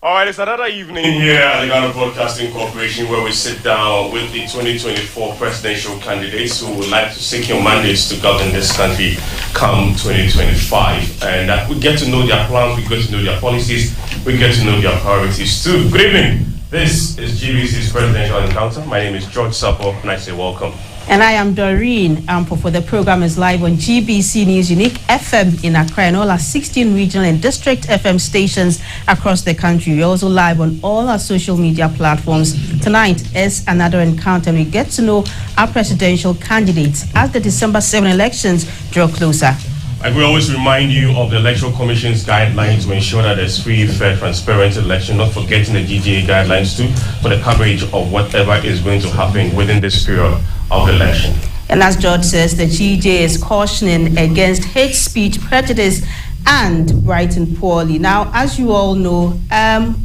All right, it's another evening here at the Ghana Broadcasting Corporation where we sit down with the 2024 presidential candidates who would like to secure mandates to govern this country come 2025. And we get to know their plans, we get to know their policies, we get to know their priorities too. Good evening. This is GBC's Presidential Encounter. My name is George Sapo, and I say welcome. And I am Doreen Ampo. For the program is live on GBC News Unique FM in Accra and all our 16 regional and district FM stations across the country. We're also live on all our social media platforms. Tonight is another encounter. We get to know our presidential candidates as the December 7 elections draw closer. And we always remind you of the Electoral Commission's guidelines to ensure that there's free, fair, transparent election, not forgetting the GGA guidelines too for the coverage of whatever is going to happen within this period of election. And as George says, the GGA is cautioning against hate speech, prejudice, and writing poorly. Now, as you all know,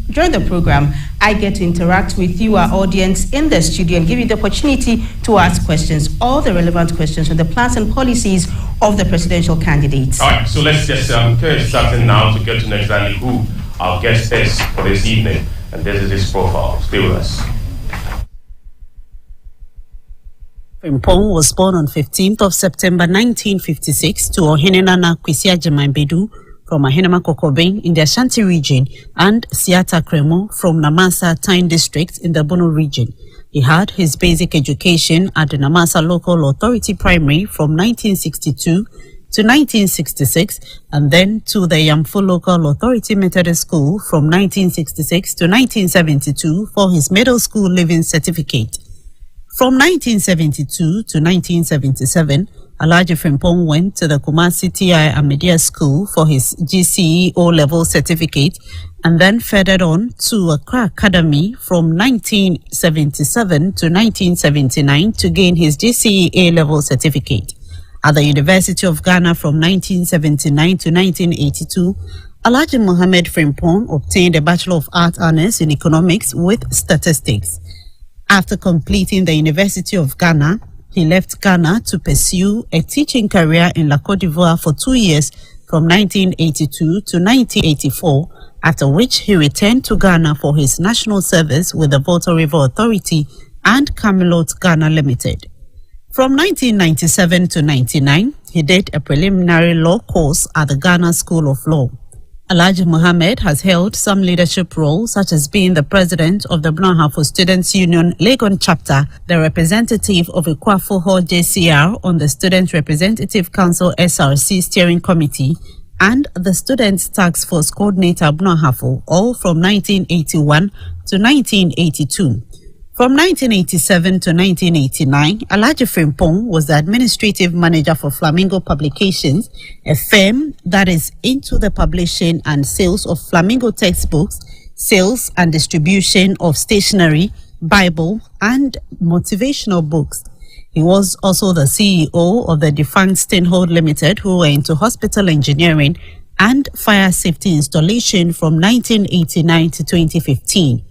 during the program, I get to interact with you, our audience, in the studio and give you the opportunity to ask questions, all the relevant questions on the plans and policies of the presidential candidates. All right, so let's get starting now to get to know exactly who our guest is for this evening. And this is his profile. Stay with us. Frimpong was born on 15th of September 1956 to Ohenenana Kwesi Bedu from Ahenema Kokobeng in the Ashanti region and Siata Kremo from Namasa Tyne district in the Bono region. He had his basic education at the Namasa Local Authority Primary from 1962 to 1966 and then to the Yamfu Local Authority Methodist School from 1966 to 1972 for his middle school living certificate. From 1972 to 1977, Alhaji Frimpong went to the Kumasi TI Ahmadiyya School for his GCE O-level certificate and then furthered on to Accra Academy from 1977 to 1979 to gain his GCE A-level certificate. At the University of Ghana from 1979 to 1982, Alhaji Mohammed Frimpong obtained a Bachelor of Arts Honours in Economics with Statistics. After completing the University of Ghana, he left Ghana to pursue a teaching career in La Côte d'Ivoire for 2 years from 1982 to 1984, after which he returned to Ghana for his national service with the Volta River Authority and Camelot Ghana Limited. From 1997 to 99, he did a preliminary law course at the Ghana School of Law. Alhaji Mohammed has held some leadership roles, such as being the president of the Bunahafo Students' Union Legon chapter, the representative of Ikwafo Hall JCR on the Student Representative Council SRC Steering Committee, and the Students' Task Force Coordinator Bunahafo, all from 1981 to 1982. From 1987 to 1989, Alhaji Frimpong was the administrative manager for Flamingo Publications, a firm that is into the publishing and sales of Flamingo textbooks, sales and distribution of stationery, Bible, and motivational books. He was also the CEO of the defunct Steinhold Limited, who were into hospital engineering and fire safety installation from 1989 to 2015.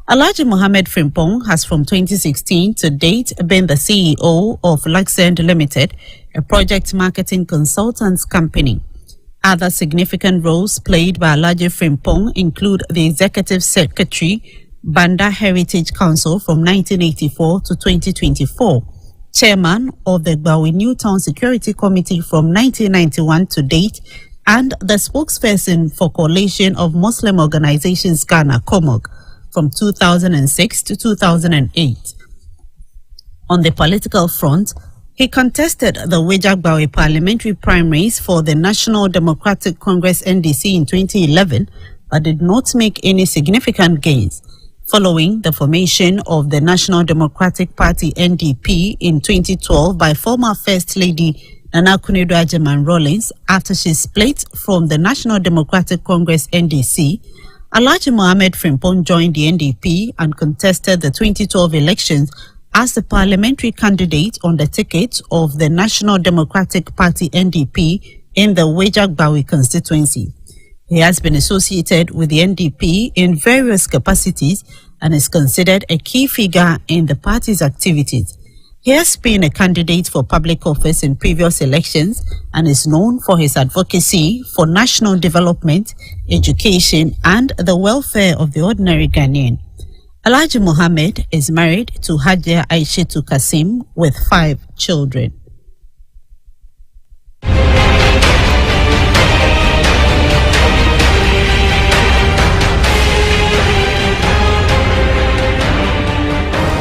Alhaji Mohammed Frimpong has from 2016 to date been the CEO of Luxend Limited, a project marketing consultants company. Other significant roles played by Alhaji Frimpong include the Executive Secretary, Banda Heritage Council from 1984 to 2024, Chairman of the Gbawe Newtown Security Committee from 1991 to date, and the spokesperson for Coalition of Muslim Organizations Ghana, COMOG, from 2006 to 2008. On the political front, he contested the Wejagbawe parliamentary primaries for the National Democratic Congress NDC in 2011, but did not make any significant gains. Following the formation of the National Democratic Party NDP in 2012 by former First Lady Nana Akufo-Addo Rawlings after she split from the National Democratic Congress NDC, Alhaji Mohammed Frimpong joined the NDP and contested the 2012 elections as the parliamentary candidate on the ticket of the National Democratic Party NDP in the Wejagbawe constituency. He has been associated with the NDP in various capacities and is considered a key figure in the party's activities. He has been a candidate for public office in previous elections and is known for his advocacy for national development, education, and the welfare of the ordinary Ghanaian. Alhaji Mohammed is married to Hadia Aishatu Kasim with 5 children.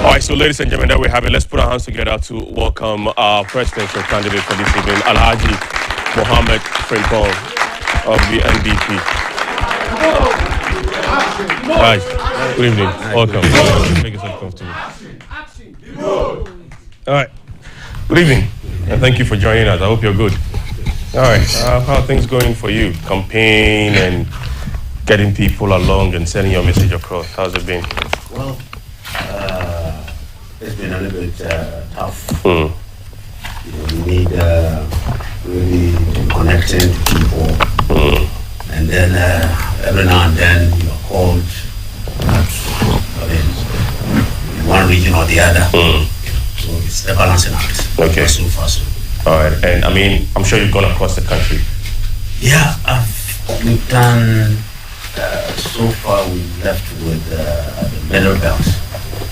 All right, so ladies and gentlemen, there we have it. Let's put our hands together to welcome our presidential candidate for this evening, Alhaji Mohammed Frimpong of the NDP. All right, good evening. Welcome. Make yourself comfortable. All right, good evening, and thank you for joining us. I hope you're good. All right, how are things going for you? Campaign and getting people along and sending your message across. How's it been? Well, it's been a little bit tough. Mm. You know, we need really connecting to people. Mm. And then every now and then you're called in one region or the other. Mm. So it's a balancing act. Okay. So far, so. All right, and I mean, I'm sure you've gone across the country. Yeah, we've done, so far we left with the middle belt.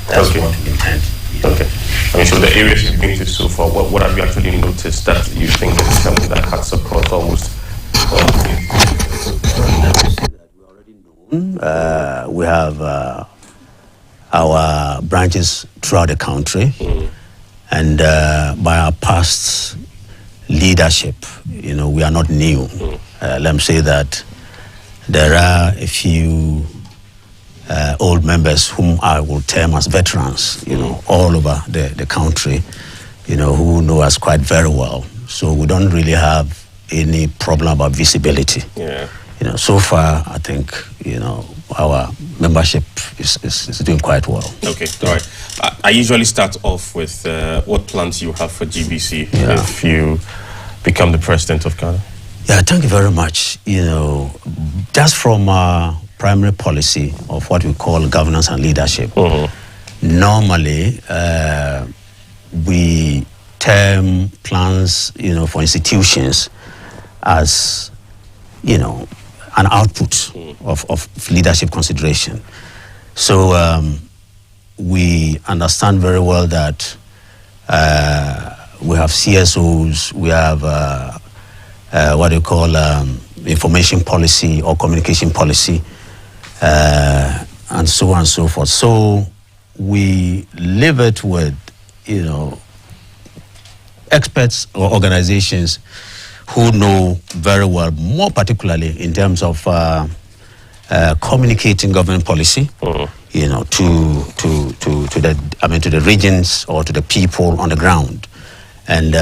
That's Okay. what we intend. Okay. I mean, so the areas you've been to so far, what have you actually noticed that you think is something that cuts across almost all the things? We have our branches throughout the country, and by our past leadership, you know, we are not new. Let me say that there are a few old members whom I will term as veterans, you know, all over the country, you know, who know us quite very well. So we don't really have any problem about visibility. Yeah. You know, so far, I think, you know, our membership is doing quite well. Okay, all right. I usually start off with what plans you have for GBC if you become the president of Ghana. Yeah, thank you very much. You know, just from our primary policy of what we call governance and leadership, normally we term plans, you know, for institutions as, you know, an output of leadership consideration. So we understand very well that we have CSOs, we have what you call information policy or communication policy, and so on and so forth. So we leave it with, you know, experts or organizations who know very well, more particularly in terms of communicating government policy, you know, to the regions or to the people on the ground. And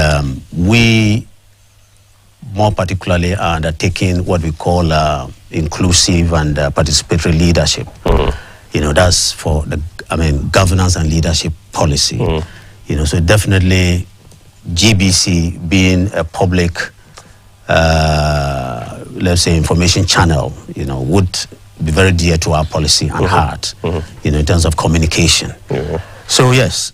we more particularly are undertaking what we call inclusive and participatory leadership. You know, that's for the governance and leadership policy. You know, so definitely GBC being a public let's say information channel, you know, would be very dear to our policy and heart, you know, in terms of communication. So yes,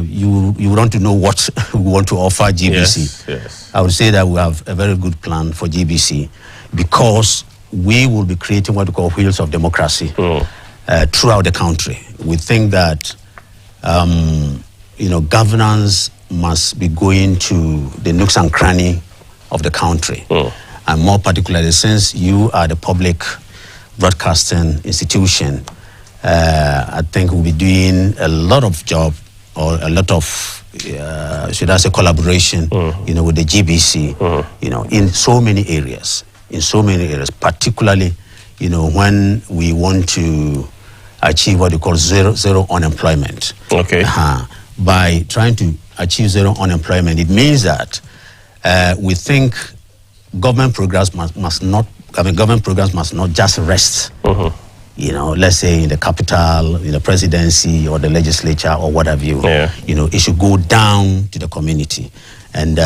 you want to know what we want to offer GBC. Yes. I would say that we have a very good plan for GBC because we will be creating what we call wheels of democracy throughout the country. We think that you know, governance must be going to the nooks and cranny of the country, and more particularly since you are the public broadcasting institution. I think we'll be doing a lot of job or a lot of, should I say, collaboration, you know, with the GBC, you know, in so many areas, particularly, you know, when we want to achieve what we call zero unemployment. Okay. By trying to achieve zero unemployment, it means that we think government programs must not just rest. You know, let's say in the capital, in the presidency or the legislature or what have you. You know, it should go down to the community, and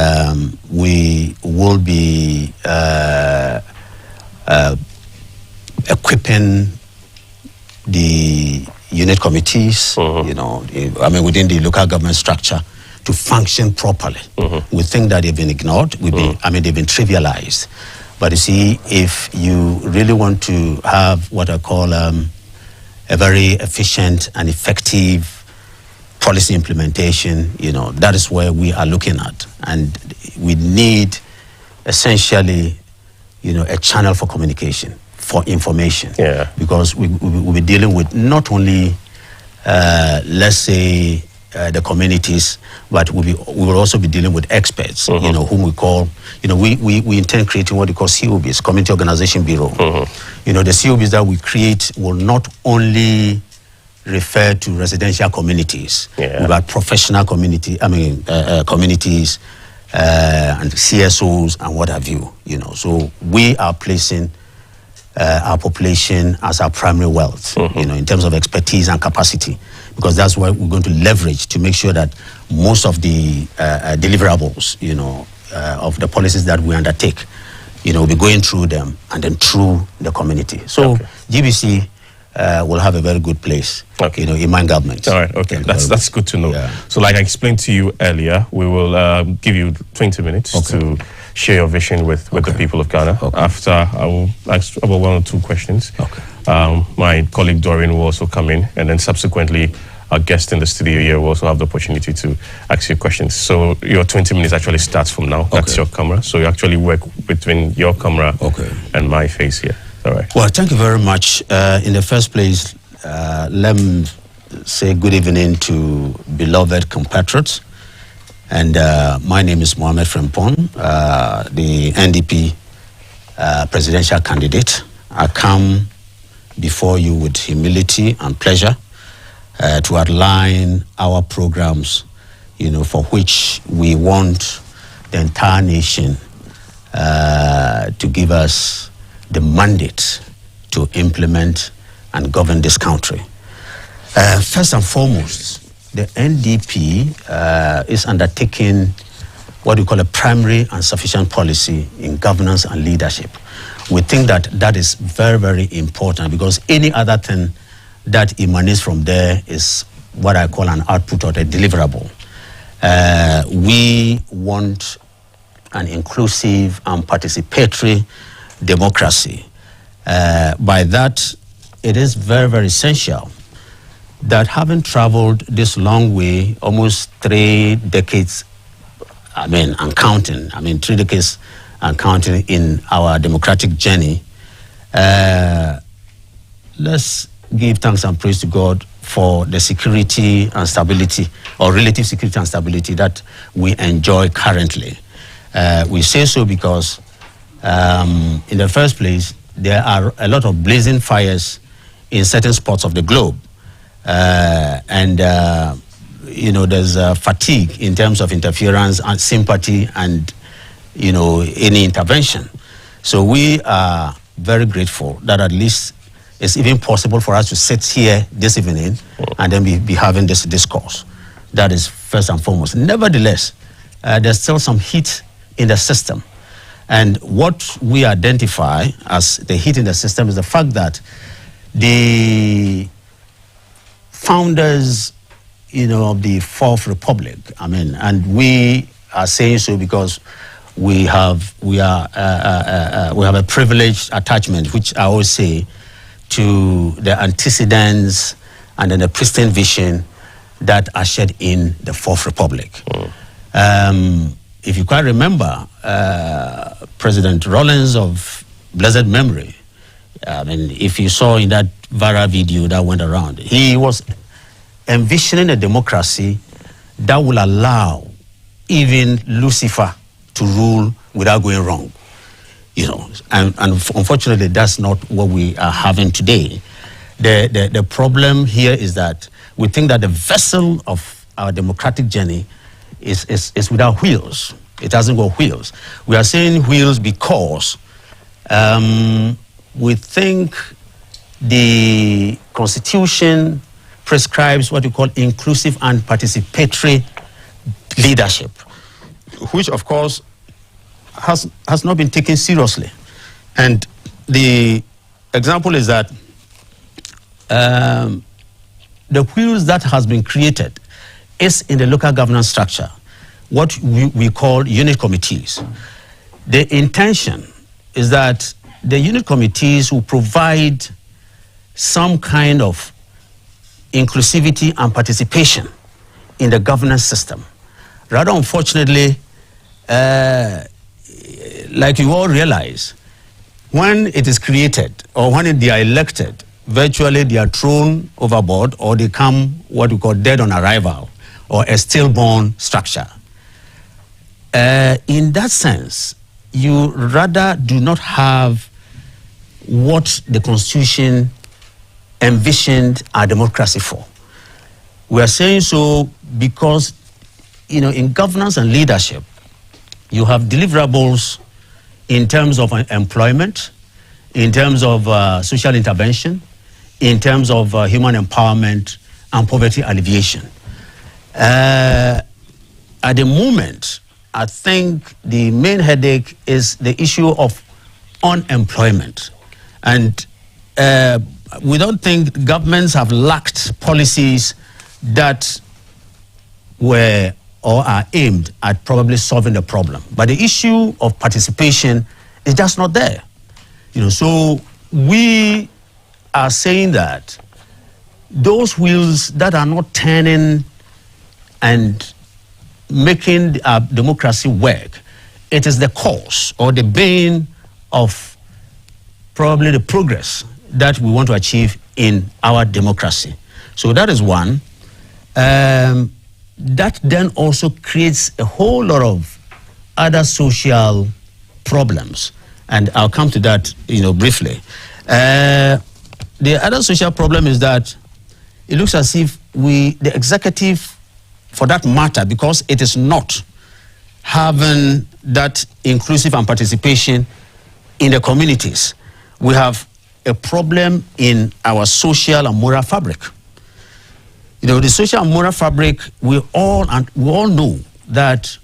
we will be equipping the unit committees. You know, within the local government structure, to function properly. We think that they've been ignored. They've been trivialized. But you see, if you really want to have what I call a very efficient and effective policy implementation, that is where we are looking at. And we need essentially, a channel for communication, for information. Yeah. Because we'll be dealing with not only, let's say, the communities, but we will also be dealing with experts, whom we call, we intend creating what we call COBs, Community Organization Bureau. The COBs that we create will not only refer to residential communities, but professional communities and CSOs and what have you. So we are placing our population as our primary wealth, in terms of expertise and capacity, because that's what we're going to leverage to make sure that most of the deliverables, of the policies that we undertake, we'll be going through them and then through the community. So GBC will have a very good place, in my government. All right, okay, that's good to know. Yeah. So like I explained to you earlier, we will give you 20 minutes to share your vision with the people of Ghana. After, I will ask about 1 or 2 questions. My colleague Doreen will also come in, and then subsequently our guest in the studio here will also have the opportunity to ask you questions. So your 20 minutes actually starts from now. That's your camera. So you actually work between your camera and my face here. All right. Well, thank you very much. In the first place, let me say good evening to beloved compatriots. And my name is Mohammed Frimpong, the NDP presidential candidate. I come before you with humility and pleasure to outline our programs, for which we want the entire nation to give us the mandate to implement and govern this country. First and foremost, the NDP is undertaking what we call a primary and sufficient policy in governance and leadership. We think that that is very, very important, because any other thing that emanates from there is what I call an output or a deliverable. We want an inclusive and participatory democracy. By that, it is very, very essential that, having traveled this long way, almost 3 decades, and counting, 3 decades and counting in our democratic journey, let's give thanks and praise to God for the security and stability, or relative security and stability, that we enjoy currently. We say so because, in the first place, there are a lot of blazing fires in certain spots of the globe. There's fatigue in terms of interference and sympathy and, any intervention. So we are very grateful that at least it's even possible for us to sit here this evening and then be having this discourse. That is first and foremost. Nevertheless, there's still some heat in the system. And what we identify as the heat in the system is the fact that the founders, of the Fourth Republic, and we are saying so because we have a privileged attachment, which I always say, to the antecedents and then the pristine vision that ushered in the Fourth Republic. If you quite remember, President Rawlings of blessed memory, if you saw in that viral video that went around, he was envisioning a democracy that will allow even Lucifer to rule without going wrong. And unfortunately, that's not what we are having today. The problem here is that we think that the vessel of our democratic journey is without wheels. It hasn't got wheels. We are saying wheels because we think the Constitution prescribes what we call inclusive and participatory leadership, which of course has not been taken seriously. And the example is that the wheels that has been created is in the local governance structure, what we call unit committees. The intention is that the unit committees will provide some kind of inclusivity and participation in the governance system. Rather unfortunately, like you all realize, when it is created or when they are elected, virtually they are thrown overboard or they come what we call dead on arrival or a stillborn structure. In that sense, you rather do not have what the Constitution envisioned our democracy for. We are saying so because, in governance and leadership, you have deliverables in terms of employment, in terms of social intervention, in terms of human empowerment and poverty alleviation. At the moment, I think the main headache is the issue of unemployment. And we don't think governments have lacked policies that were or are aimed at probably solving the problem. But the issue of participation is just not there. So we are saying that those wheels that are not turning and making our democracy work, it is the cause or the bane of probably the progress that we want to achieve in our democracy. So that is one. That then also creates a whole lot of other social problems. And I'll come to that, briefly. The other social problem is that it looks as if the executive, for that matter, because it is not having that inclusive and participation in the communities, we have a problem in our social and moral fabric. The social and moral fabric, we all know that,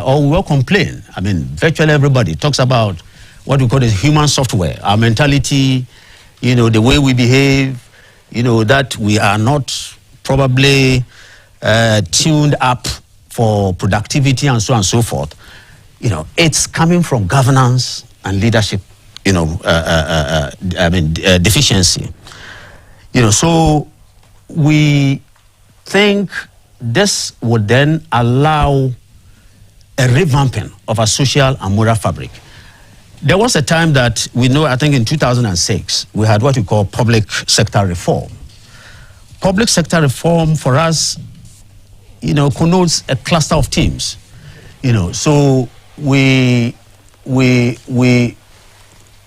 or we all complain. I mean, virtually everybody talks about what we call the human software, our mentality, the way we behave, that we are not probably tuned up for productivity and so on and so forth. It's coming from governance and leadership, deficiency. So we think this would then allow a revamping of our social and moral fabric. There was a time that we know, I think in 2006, we had what we call public sector reform. Public sector reform for us, connotes a cluster of teams. So we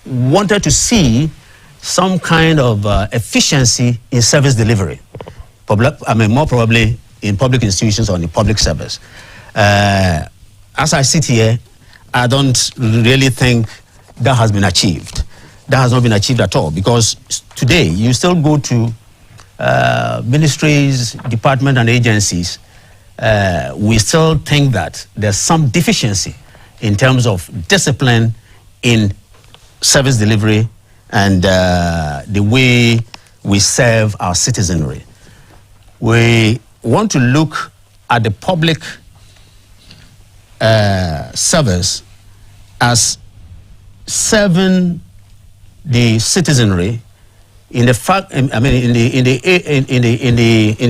wanted to see some kind of efficiency in service delivery. More probably in public institutions or in public service. As I sit here, I don't really think that has been achieved. That has not been achieved at all, because today you still go to ministries, departments and agencies. We still think that there's some deficiency in terms of discipline in service delivery and the way we serve our citizenry. We want to look at the public service as serving the citizenry in the fact, in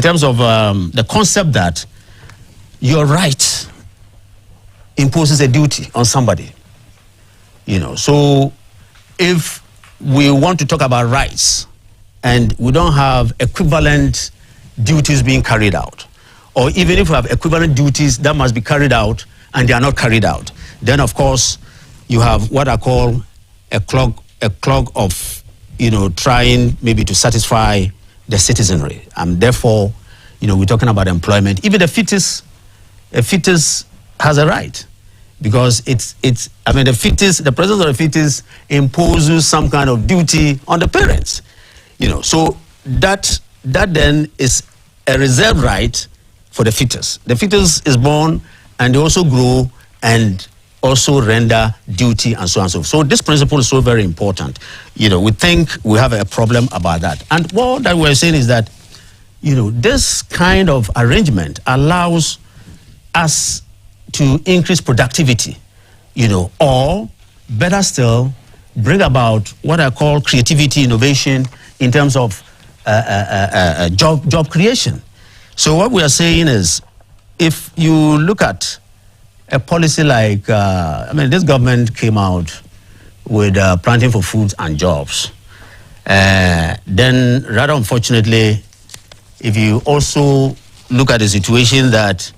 terms of the concept that your right imposes a duty on somebody. So if we want to talk about rights and we don't have equivalent duties being carried out, or even if we have equivalent duties that must be carried out and they are not carried out, then of course you have what I call a clog of trying maybe to satisfy the citizenry, and therefore we're talking about employment. Even a fetus has a right, because the presence of the fetus imposes some kind of duty on the parents. So that then is a reserved right for the fetus. The fetus is born and they also grow and also render duty and so on and so forth. So this principle is so very important. We think we have a problem about that. And what that we're saying is that, this kind of arrangement allows us to increase productivity, or better still, bring about what I call creativity, innovation in terms of job creation. So what we are saying is, if you look at a policy like, this government came out with planting for food and jobs. Then, rather unfortunately, if you also look at the situation that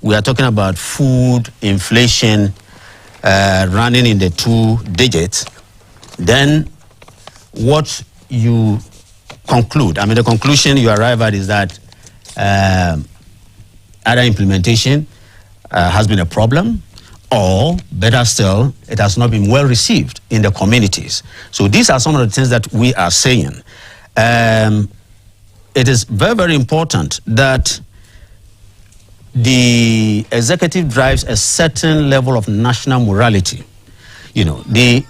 we are talking about food inflation running in the 2 digits, then what you conclude, the conclusion you arrive at is that either implementation has been a problem, or better still, it has not been well received in the communities. So these are some of the things that we are saying. It is very, very important that the executive drives a certain level of national morality. The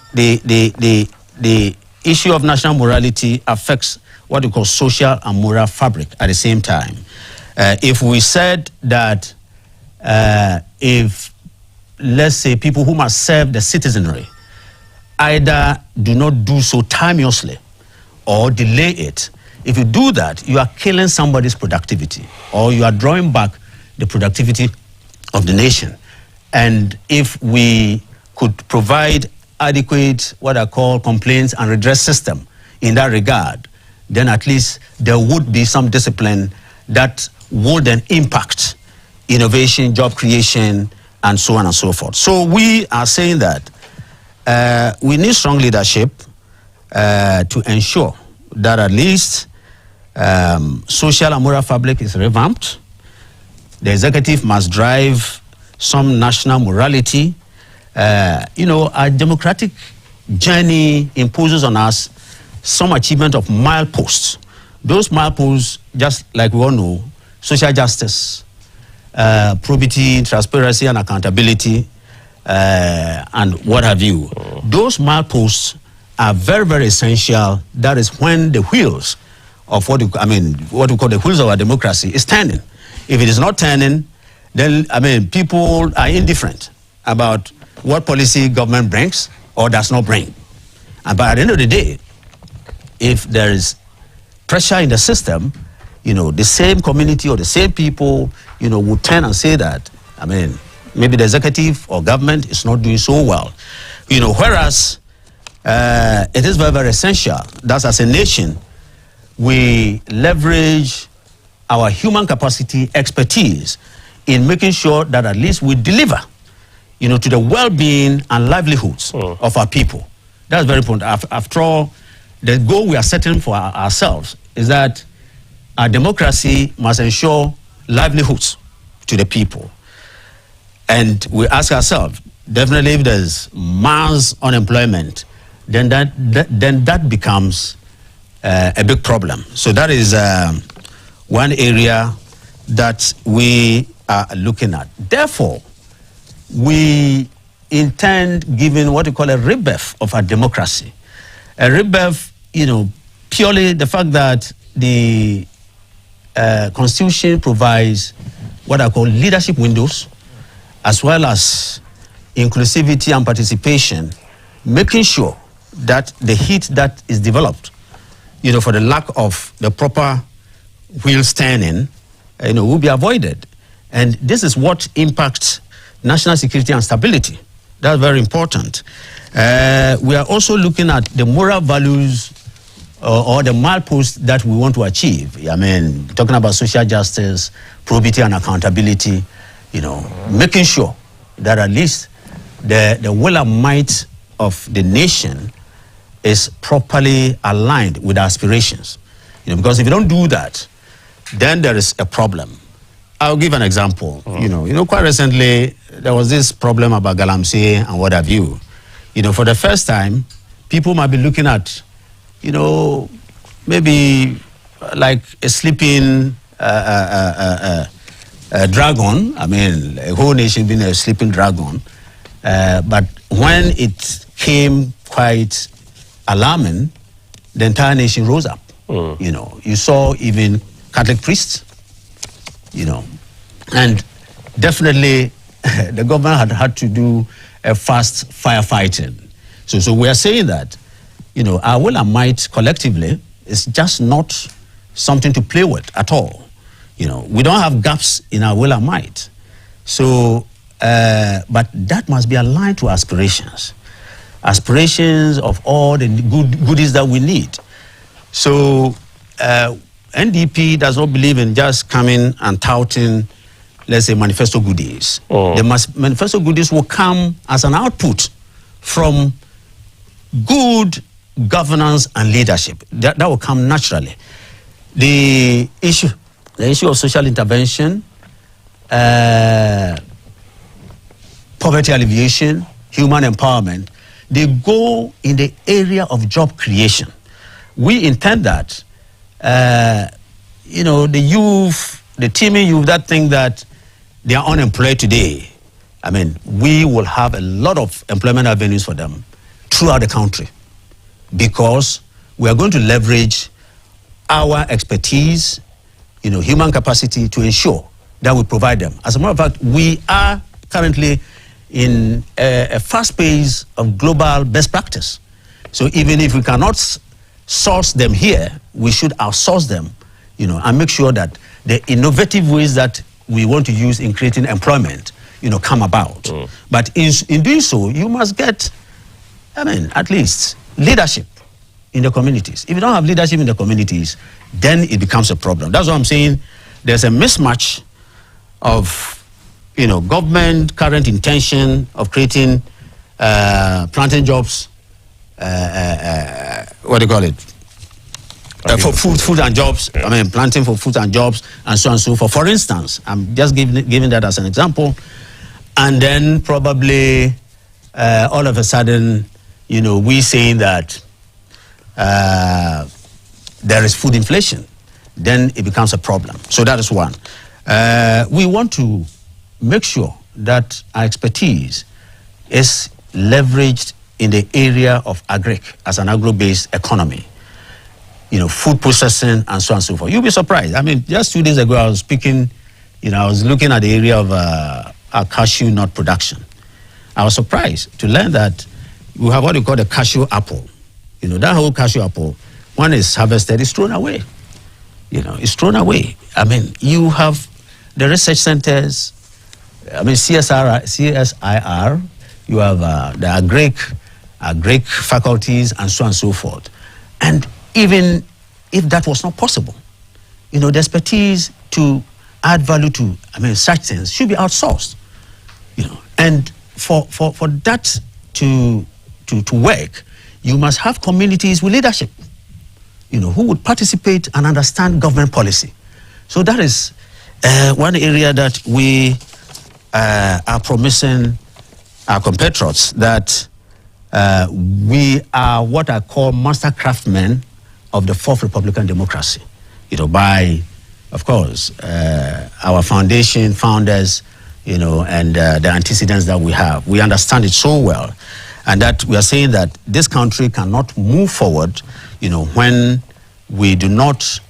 issue of national morality affects what we call social and moral fabric at the same time. If we said that if, let's say, people who must serve the citizenry either do not do so timeously or delay it, if you do that, you are killing somebody's productivity, or you are drawing back the productivity of the nation. And if we could provide adequate, what I call, complaints and redress system in that regard, then at least there would be some discipline that would then impact innovation, job creation, and so on and so forth. So we are saying that we need strong leadership to ensure that at least social and moral fabric is revamped. The executive must drive some national morality. Our democratic journey imposes on us some achievement of mileposts. Those mileposts, just like we all know, social justice, probity, transparency, and accountability, and what have you. Those mileposts are very, very essential. That is when the wheels of what we call the wheels of our democracy is turning. If it is not turning, then people are indifferent about what policy government brings or does not bring. But at the end of the day, if there is pressure in the system, the same community or the same people, will turn and say that, maybe the executive or government is not doing so well. Whereas it is very, very essential that as a nation, we leverage our human capacity, expertise in making sure that at least we deliver, to the well-being and livelihoods of our people. That's very important. After all, the goal we are setting for ourselves is that our democracy must ensure livelihoods to the people. And we ask ourselves, definitely if there's mass unemployment, then that becomes a big problem. So that is one area that we are looking at. Therefore, we intend giving what we call a rebirth of our democracy. A rebirth, purely the fact that the Constitution provides what I call leadership windows, as well as inclusivity and participation, making sure that the heat that is developed, for the lack of the proper wheels turning, will be avoided. And this is what impacts national security and stability. That's very important. We are also looking at the moral values or the mileposts that we want to achieve. Talking about social justice, probity and accountability, making sure that at least the will and might of the nation is properly aligned with aspirations. Because if you don't do that, then there is a problem. I'll give an example. Quite recently, there was this problem about Galamsey and what have you. For the first time, people might be looking at, maybe like a sleeping dragon. A whole nation being a sleeping dragon. But when it came quite alarming, the entire nation rose up. You saw even Catholic priests, you know, and definitely the government had to do a fast firefighting. So we are saying that, you know, our will and might collectively is just not something to play with at all. You know, we don't have gaps in our will and might. So, but that must be aligned to aspirations of all the goodies that we need. So, NDP does not believe in just coming and touting, let's say, manifesto goodies. The manifesto goodies will come as an output from good governance and leadership. That will come naturally. The issue of social intervention, poverty alleviation, human empowerment, they go in the area of job creation. We intend that, you know, the youth, the teeming youth that think that they are unemployed today, I mean, we will have a lot of employment avenues for them throughout the country, because we are going to leverage our expertise, you know, human capacity to ensure that we provide them. As a matter of fact, we are currently in a fast pace of global best practice. So even if we cannot source them here, we should outsource them, you know, and make sure that the innovative ways that we want to use in creating employment, you know, come about. But in doing so, you must get, I mean, at least leadership in the communities. If you don't have leadership in the communities, then it becomes a problem. That's what I'm saying. There's a mismatch of, you know, government current intention of creating planting jobs, what do you call it? For food and jobs. I mean, planting for food and jobs, and so on and so forth. For instance, I'm just giving that as an example. And then probably all of a sudden, you know, we saying that there is food inflation, then it becomes a problem. So that is one. We want to make sure that our expertise is leveraged in the area of agric as an agro-based economy. You know, food processing and so on and so forth. You'll be surprised. I mean, just 2 days ago, I was speaking, you know, I was looking at the area of our cashew nut production. I was surprised to learn that we have what we call the cashew apple. You know, that whole cashew apple, when it's harvested, it's thrown away. You know, it's thrown away. I mean, you have the research centers, I mean, CSIR, you have the agric faculties, and so on and so forth. And even if that was not possible, you know, the expertise to add value to, I mean, such things should be outsourced, you know. And for that to work, you must have communities with leadership, you know, who would participate and understand government policy. So that is one area that we are promising our compatriots, that we are what I call master craftsmen of the fourth Republican democracy, you know, by, of course, our foundation, founders, you know, and the antecedents that we have. We understand it so well, and that we are saying that this country cannot move forward, you know, when we do not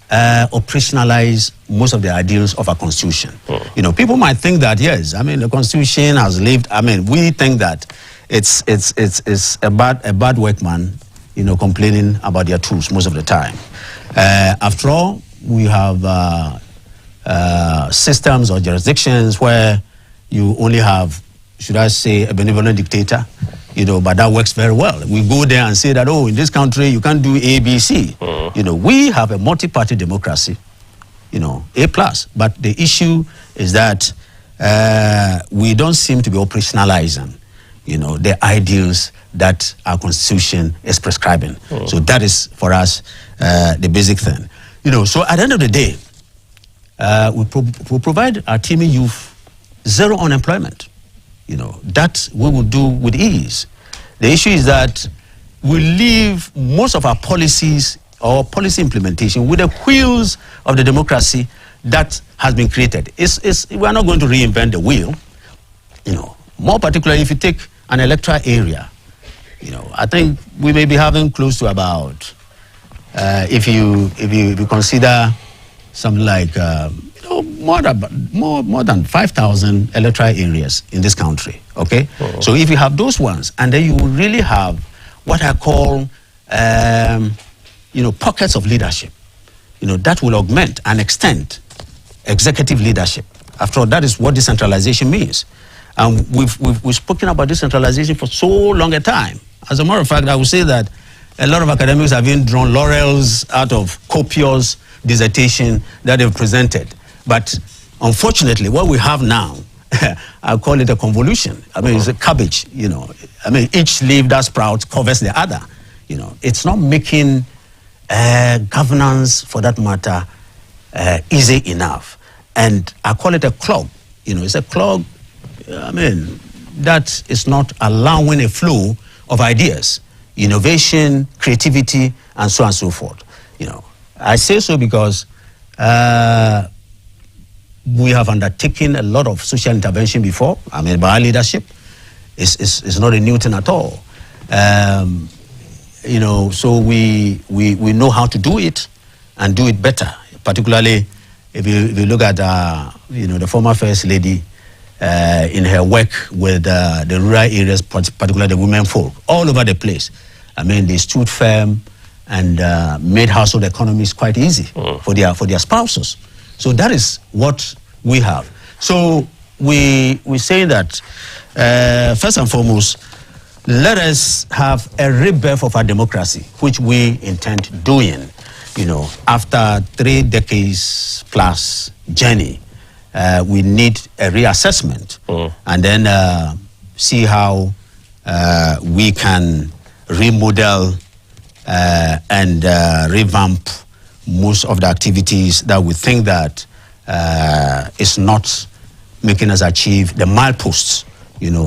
operationalize most of the ideals of our constitution. You know, people might think that, yes, I mean, the constitution has lived, I mean, we think that it's a bad workman, you know, complaining about their tools most of the time. After all, we have systems or jurisdictions where you only have, should I say, a benevolent dictator, you know, but that works very well. We go there and say that, oh, in this country, you can't do A, B, C. You know, we have a multi-party democracy, you know, A+. But the issue is that we don't seem to be operationalizing, you know, the ideals that our constitution is prescribing. So that is, for us, the basic thing. You know, so at the end of the day, we provide our teeming youth zero unemployment. You know, that we will do with ease. The issue is that we leave most of our policies or policy implementation with the wheels of the democracy that has been created. We are not going to reinvent the wheel. You know, more particularly if you take an electoral area, you know, I think we may be having close to about, if you consider something like more than 5,000 electoral areas in this country. Okay, so if you have those ones, and then you will really have what I call pockets of leadership. That will augment and extend executive leadership. After all, that is what decentralization means. And we've spoken about decentralization for so long a time. As a matter of fact, I would say that a lot of academics have been drawn laurels out of copious dissertation that they've presented. But unfortunately, what we have now, I call it a convolution. I mean, it's a cabbage, I mean, each leaf that sprouts covers the other. It's not making governance, for that matter, easy enough. And I call it a clog. It's a clog, that is not allowing a flow of ideas, innovation, creativity, and so on and so forth. I say so because we have undertaken a lot of social intervention before. By our leadership, it's not a new thing at all. So we know how to do it and do it better. Particularly, if you look at the former First Lady in her work with the rural areas, particularly the women folk, all over the place. They stood firm and made household economies quite easy for their spouses. So that is what we have. So we say that first and foremost, let us have a rebirth of our democracy, which we intend doing. After 3 decades plus journey, we need a reassessment and then see how we can remodel and revamp most of the activities that we think that is not making us achieve the mileposts,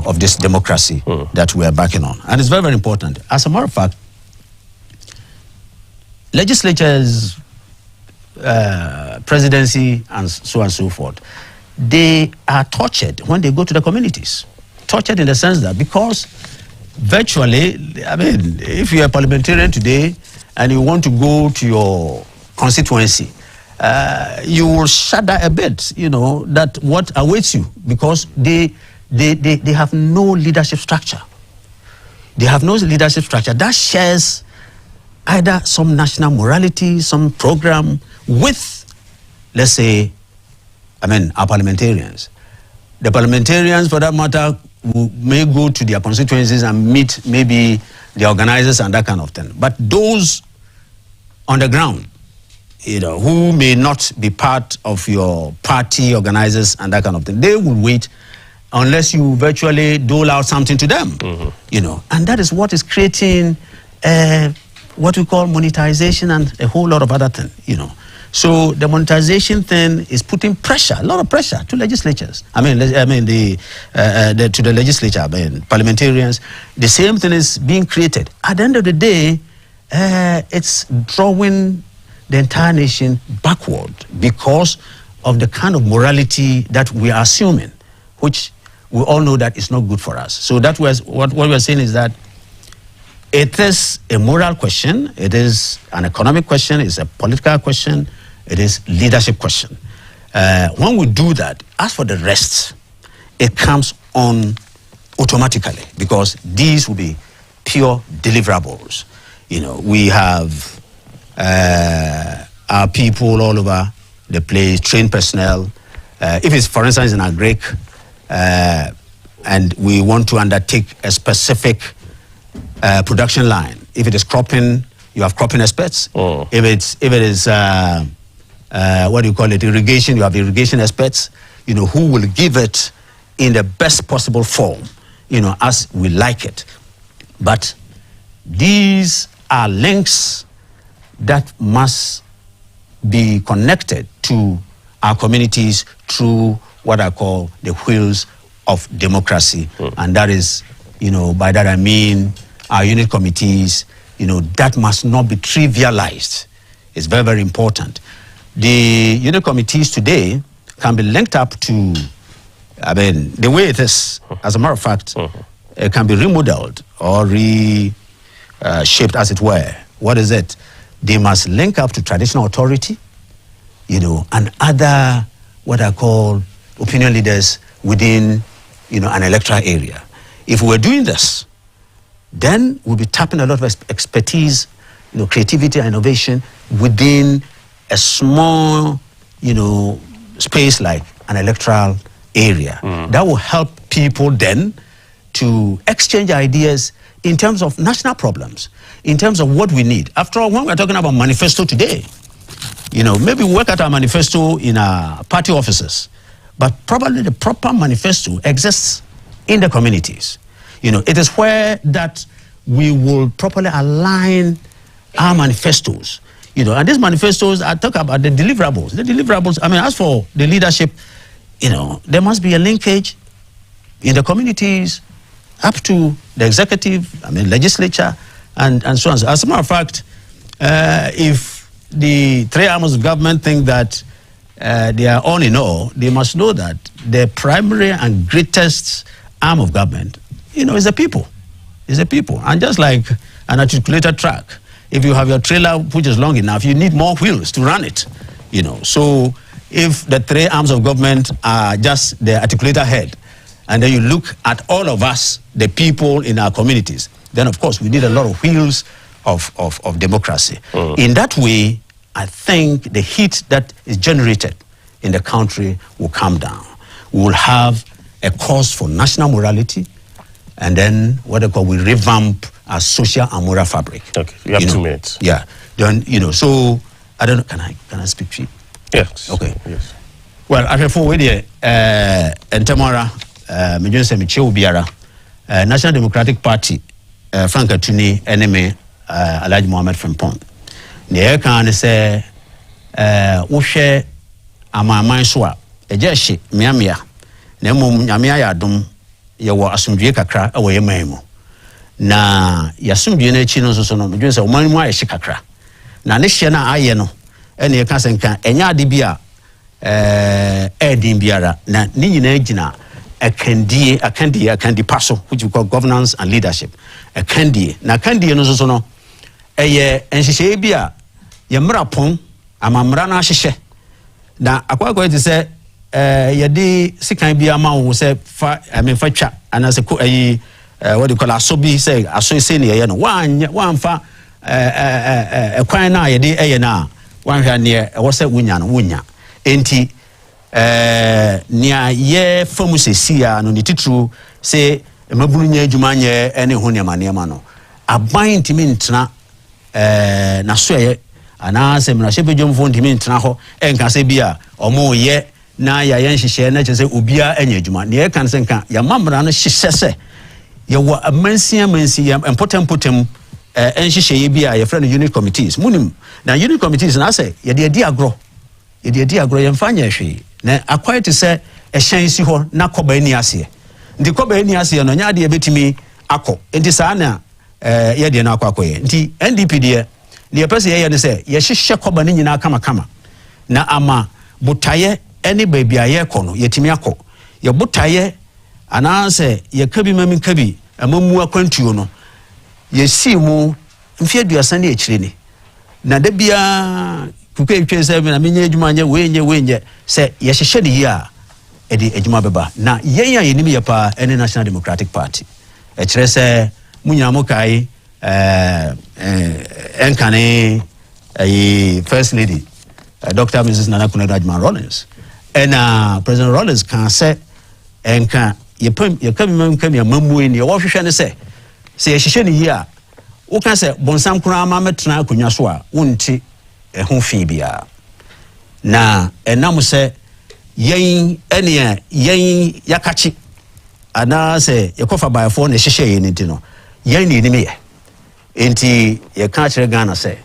of this democracy that we are backing on. And it's very, very important. As a matter of fact, legislatures, presidency, and so on and so forth, they are tortured when they go to the communities. Tortured in the sense that because virtually, if you're a parliamentarian today and you want to go to your constituency, you will shudder a bit, that what awaits you, because they have no leadership structure. They have no leadership structure that shares either some national morality, some program with, let's say, our parliamentarians. The parliamentarians, for that matter, may go to their constituencies and meet maybe the organizers and that kind of thing. But those on the ground, who may not be part of your party organizers and that kind of thing, they will wait unless you virtually dole out something to them, and that is what is creating what we call monetization and a whole lot of other things, So the monetization thing is putting pressure, a lot of pressure to legislatures. To the legislature, parliamentarians. The same thing is being created. At the end of the day, it's drawing the entire nation backward because of the kind of morality that we are assuming, which we all know that is not good for us. So that was what we are saying is that it is a moral question, it is an economic question, it's a political question, it is leadership question. When we do that, as for the rest, it comes on automatically because these will be pure deliverables. We have our people all over the place, trained personnel. If it's, for instance, in agric, and we want to undertake a specific production line. If it is cropping, you have cropping experts. If it is irrigation, you have irrigation experts. Who will give it in the best possible form, as we like it. But these are links that must be connected to our communities through what I call the wheels of democracy. And that is, by that I mean our unit committees, that must not be trivialized. It's very, very important. The unit committees today can be linked up to, the way it is, as a matter of fact, it can be remodeled or reshaped, as it were. What is it? They must link up to traditional authority, and other what I call opinion leaders within, an electoral area. If we're doing this, then we'll be tapping a lot of expertise, creativity and innovation within a small, space like an electoral area. That will help people then to exchange ideas in terms of national problems, in terms of what we need. After all, when we're talking about manifesto today, maybe we work at our manifesto in our party offices, but probably the proper manifesto exists in the communities. It is where that we will properly align our manifestos. And these manifestos, I talk about the deliverables. The deliverables, as for the leadership, there must be a linkage in the communities up to the executive, legislature, and so on. As a matter of fact, if the three arms of government think that they are all in all, they must know that the primary and greatest arm of government, is the people. Is the people. And just like an articulated track, if you have your trailer which is long enough, you need more wheels to run it. So if the three arms of government are just the articulated head, and then you look at all of us, the people in our communities, then of course we need a lot of wheels of democracy. In that way, I think the heat that is generated in the country will come down. We will have a cause for national morality, and then what they call, we revamp our social and moral fabric. Okay, you have 2 minutes. Yeah. Then, so I don't know, can I speak to you? Yes. Okay. Yes. Well, I have forward here, and tomorrow, National Democratic Party, Frank Atuni, enemy, Alhaji Mohammed Frimpong. Ne can say, Ushe Ama Swa, a jeshi, Miamia, Nemo Yamia Yadum, Yawa Asumdue Kakra, away Memo. Na Yasumdue Chino Sono, Junsa, Manwa Shikakra. Na Nishana Ayeno, and ye can't enya dibia, Edimbiara, na Nina Ejina. A candy passo, which we call governance and leadership. A candy. Na candy no so no. Eye enshishe bia ye mrapon amamra na hyehyɛ. Na akwa to say ye de sikan bia ma wo say fa fa twa ana se ko what do you call asobi say aso se ne ye no. Wan fa kwan na ye de na wan hwa ne wo say wunya no wunya. Enti nia ye famu sesia no ni titru se mabunu nya adwuma nya ene ho ne manema no aban ntimi ntena na so ye ana se mna shebe dwomfo ntimi ntena ho enka se bia omo ye na ya yen hyehyɛ na kyese obia anya adwuma ne ye kan se nka ya mamra no hyehyɛ se ye wo amansia ya empotem enhyehyɛ ye bia ye friend unit committees munim na unit committees na se ye de adi agro ye mfanya hwe na akwai te se ehyan si ho na koba ni ase ndi koba ni ase no nya de betimi akọ enti saa na ye de na akwakoye nti NDP de ne pese ye ne se ye hyehyɛ koba ni nyina kama na ama botaye eni baabi aye kɔ no yetimi akɔ ye botaye ana se ye kabi mami kabi amamu akwantuo no ye si mu mfie aduasa ne ekyire ni na da bia kuke twe se na menye adwuma nya wenye se ye hyehyɛ de ya edi adwuma beba na yen ya yenimi ye pa ene National Democratic Party e kyerɛ se munya mo kai enkane First Lady Dr. Mrs. Nana Kuno-Adjumani Rawlings and President Rawlings can say enka ye come mamu ni wo hwehwɛ ne se ye hyehyɛ ne yi a wo ka se bonsam kura ma metena akonwa so a wonti ehun fi bia na enam se yen ene yen yakachi ana se yekofa bayafo na hyehyɛ yen nti no yen ni me ye enti ye ka kire Ghana se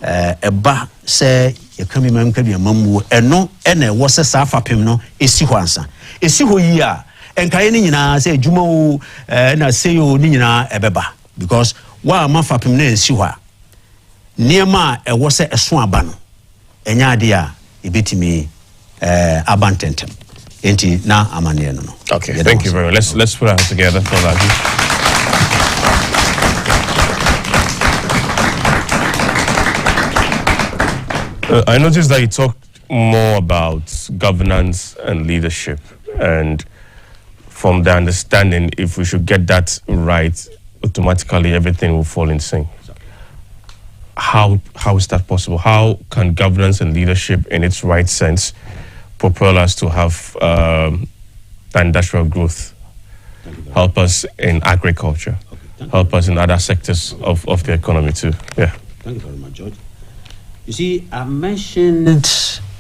eba se ye kami mam ka bia mamu eno ene wo se sa fapem no esi ho ansa esi ho yi a enkaye ni nyina se adwuma o na se yo ni nyina ebeba because wa ma fapem na esi ho a niema ewo se eso aba no enya ade a ebetimi abantentem enti na amane no. Okay, thank you very much. Let's put our hands together for that. I noticed that you talked more about governance and leadership, and from the understanding, if we should get that right, automatically everything will fall in sync. How is that possible? How can governance and leadership, in its right sense, propel us to have industrial growth, help us in agriculture, help us in other sectors of the economy too? Yeah. Thank you very much, George. You see, I mentioned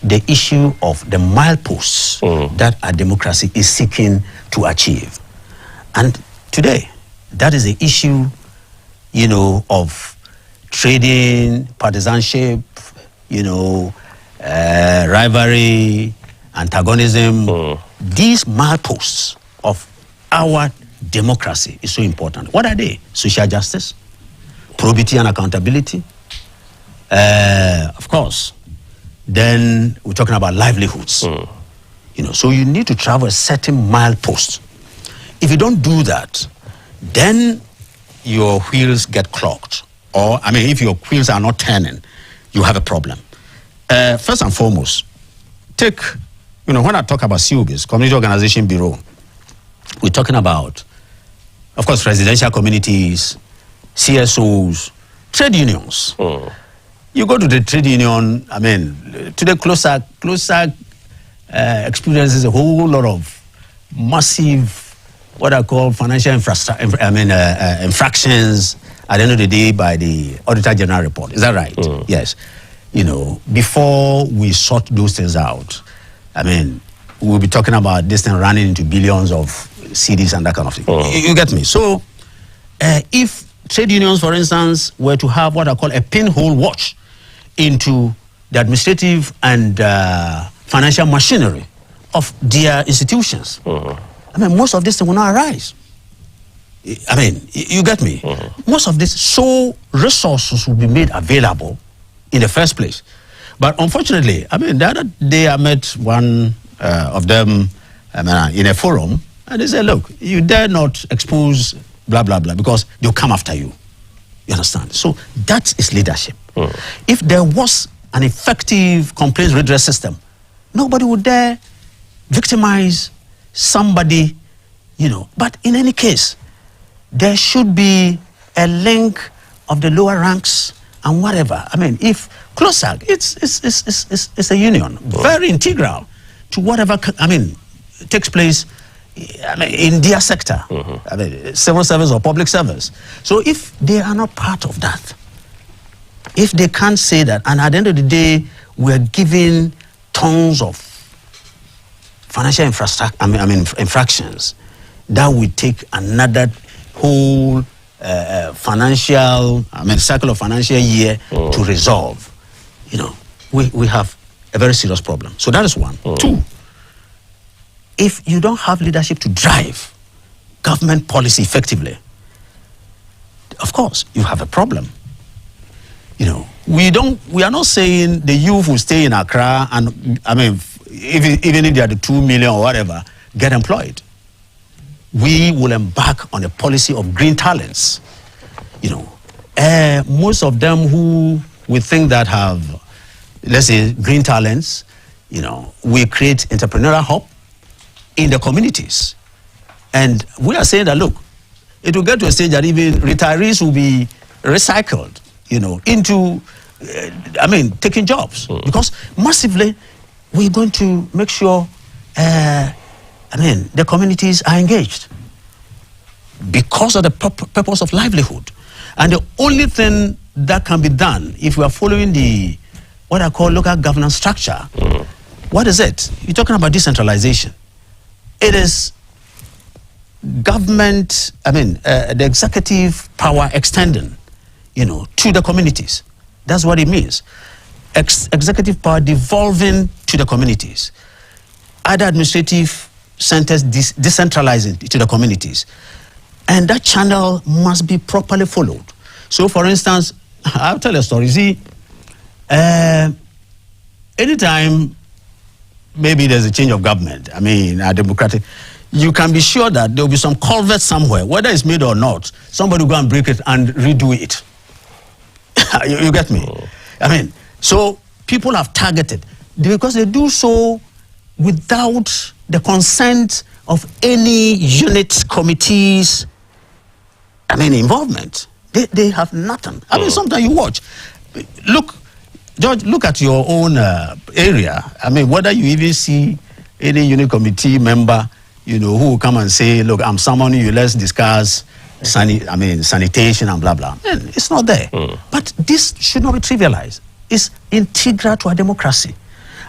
the issue of the mileposts that our democracy is seeking to achieve. And today, that is the issue, of trading, partisanship, rivalry, antagonism. These mileposts of our democracy is so important. What are they? Social justice, probity and accountability. Of course, then we're talking about livelihoods. So you need to travel a certain milepost. If you don't do that, then your wheels get clogged. Or, if your wheels are not turning, you have a problem. First and foremost, take, when I talk about COBs, Community Organization Bureau, we're talking about, of course, residential communities, CSOs, trade unions. You go to the trade union, to the closer experiences a whole lot of massive, what I call financial infractions at the end of the day by the Auditor General report. Is that right? Yes. Before we sort those things out, we'll be talking about this thing running into billions of CDs and that kind of thing. You get me? So, if trade unions, for instance, were to have what I call a pinhole watch into the administrative and financial machinery of their institutions, most of this will not arise. You get me? Most of this, so resources will be made available in the first place. But unfortunately, the other day I met one of them in a forum, and they said, look, you dare not expose blah, blah, blah, because they'll come after you. You understand? So that is leadership. If there was an effective complaints redress system, nobody would dare victimize somebody, But in any case, there should be a link of the lower ranks and whatever. If CLOSAG, it's a union, very integral to whatever, takes place in their sector, civil service or public service. So if they are not part of that, if they can't say that, and at the end of the day, we're giving tons of financial infractions, that will take another whole financial, cycle of financial year to resolve. We have a very serious problem. So that is one. Two, if you don't have leadership to drive government policy effectively, of course, you have a problem. We are not saying the youth will stay in Accra and, even if they are the 2 million or whatever, get employed. We will embark on a policy of green talents. Most of them who we think that have, let's say, green talents, we create entrepreneurial hub in the communities. And we are saying that, look, it will get to a stage that even retirees will be recycled, into, taking jobs. Because massively, we're going to make sure, the communities are engaged because of the purpose of livelihood. And the only thing that can be done, if we are following the, what I call local governance structure, what is it? You're talking about decentralization. It is government, the executive power extending, to the communities. That's what it means. Executive power devolving to the communities. Other administrative centers decentralizing to the communities. And that channel must be properly followed. So, for instance, I'll tell a story. See, anytime maybe there's a change of government, a democratic, you can be sure that there will be some culvert somewhere, whether it's made or not, somebody will go and break it and redo it. you get me? So people have targeted. because they do so without the consent of any unit committees, involvement. They have nothing. Sometimes you watch. Look, George, look at your own area. Whether you even see any unit committee member, who will come and say, look, I'm summoning you, let's discuss sanitation and blah, blah. Man, it's not there. But this should not be trivialized. It's integral to our democracy.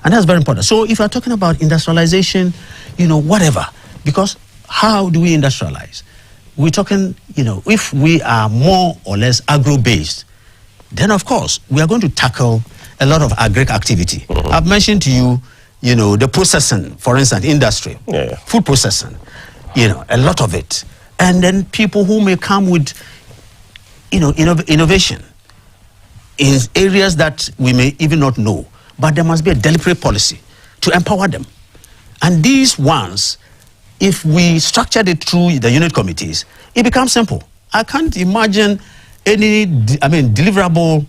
And that's very important. So if you're talking about industrialization, whatever, because how do we industrialize? We're talking, if we are more or less agro-based, then of course we are going to tackle a lot of agric activity. I've mentioned to you, the processing, for instance, industry, food processing, a lot of it. And then people who may come with, innovation in areas that we may even not know. But there must be a deliberate policy to empower them. And these ones, if we structured it through the unit committees, it becomes simple. I can't imagine any, deliverable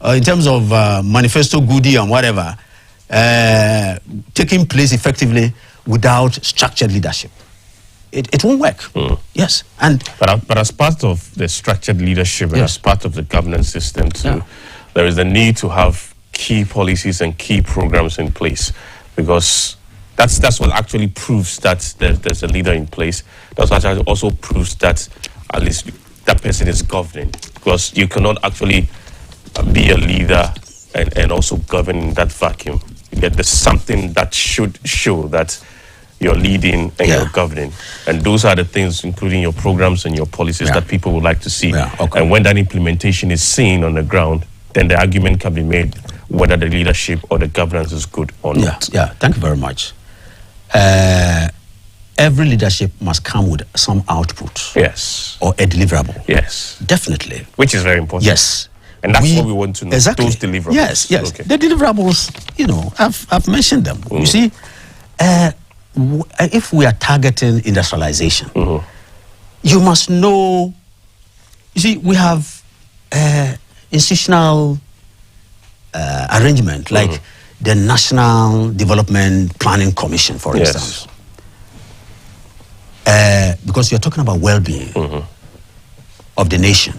in terms of manifesto goodie and whatever, taking place effectively without structured leadership. It won't work. Yes. But as part of the structured leadership and as part of the governance system too, there is a need to have key policies and key programs in place, because that's what actually proves that there's a leader in place. That's what also proves that at least that person is governing, because you cannot actually be a leader and also govern in that vacuum. There's something that should show that you're leading and you're governing. And those are the things, including your programs and your policies, that people would like to see. And when that implementation is seen on the ground, then the argument can be made whether the leadership or the governance is good or not. Thank you very much. Every leadership must come with some output. Yes. Or a deliverable. Yes. Definitely. Which is very important. Yes. And that's what we want to know. Exactly. Those deliverables. Yes. Okay. The deliverables, I've mentioned them. You see, if we are targeting industrialization, you must know, you see, we have institutional arrangement, like the National Development Planning Commission, for instance. Because you're talking about well-being of the nation.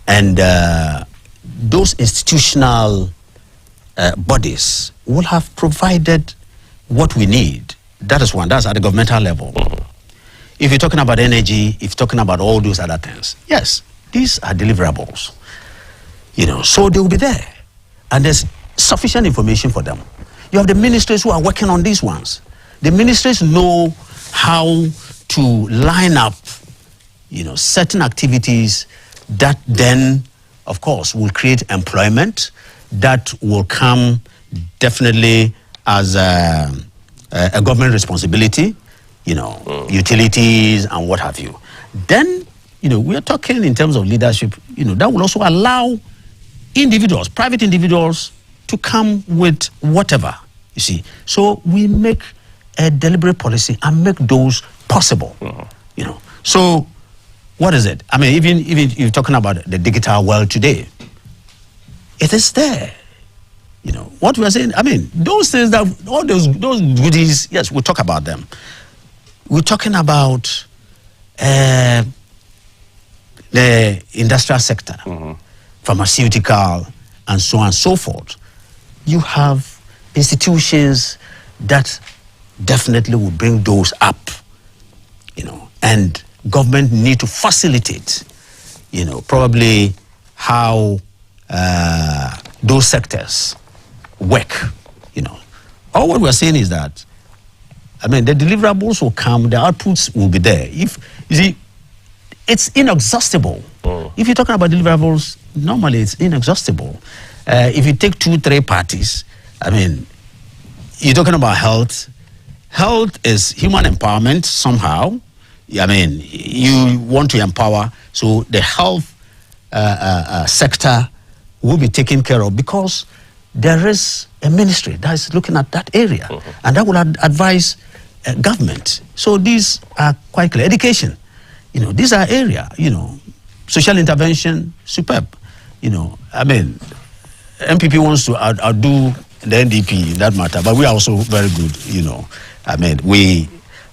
And those institutional bodies will have provided what we need. That is one. That's at the governmental level. If you're talking about energy, if you're talking about all those other things, yes, these are deliverables. So they will be there. And there's sufficient information for them. You have the ministries who are working on these ones. The ministries know how to line up, certain activities that then, of course, will create employment, that will come definitely as a government responsibility, utilities and what have you. Then, we are talking in terms of leadership, that will also allow individuals, private individuals, to come with whatever, you see. So we make a deliberate policy and make those possible, So what is it? Even you're talking about the digital world today, it is there. What we are saying, those things that, all those goodies, yes, we'll talk about them. We're talking about the industrial sector, pharmaceutical, and so on and so forth. You have institutions that definitely will bring those up, and government need to facilitate, probably how those sectors work, All what we're saying is that, the deliverables will come, the outputs will be there. If, you see, it's inexhaustible. If you're talking about deliverables, normally it's inexhaustible. If you take 2-3 parties, you're talking about health. Health is human empowerment somehow. You want to empower, so the health sector will be taken care of, because there is a ministry that is looking at that area, and that will advise government. So these are quite clear. Education, these are area, social intervention, superb. NPP wants to outdo the NDP in that matter, but we are also very good, you know. I mean,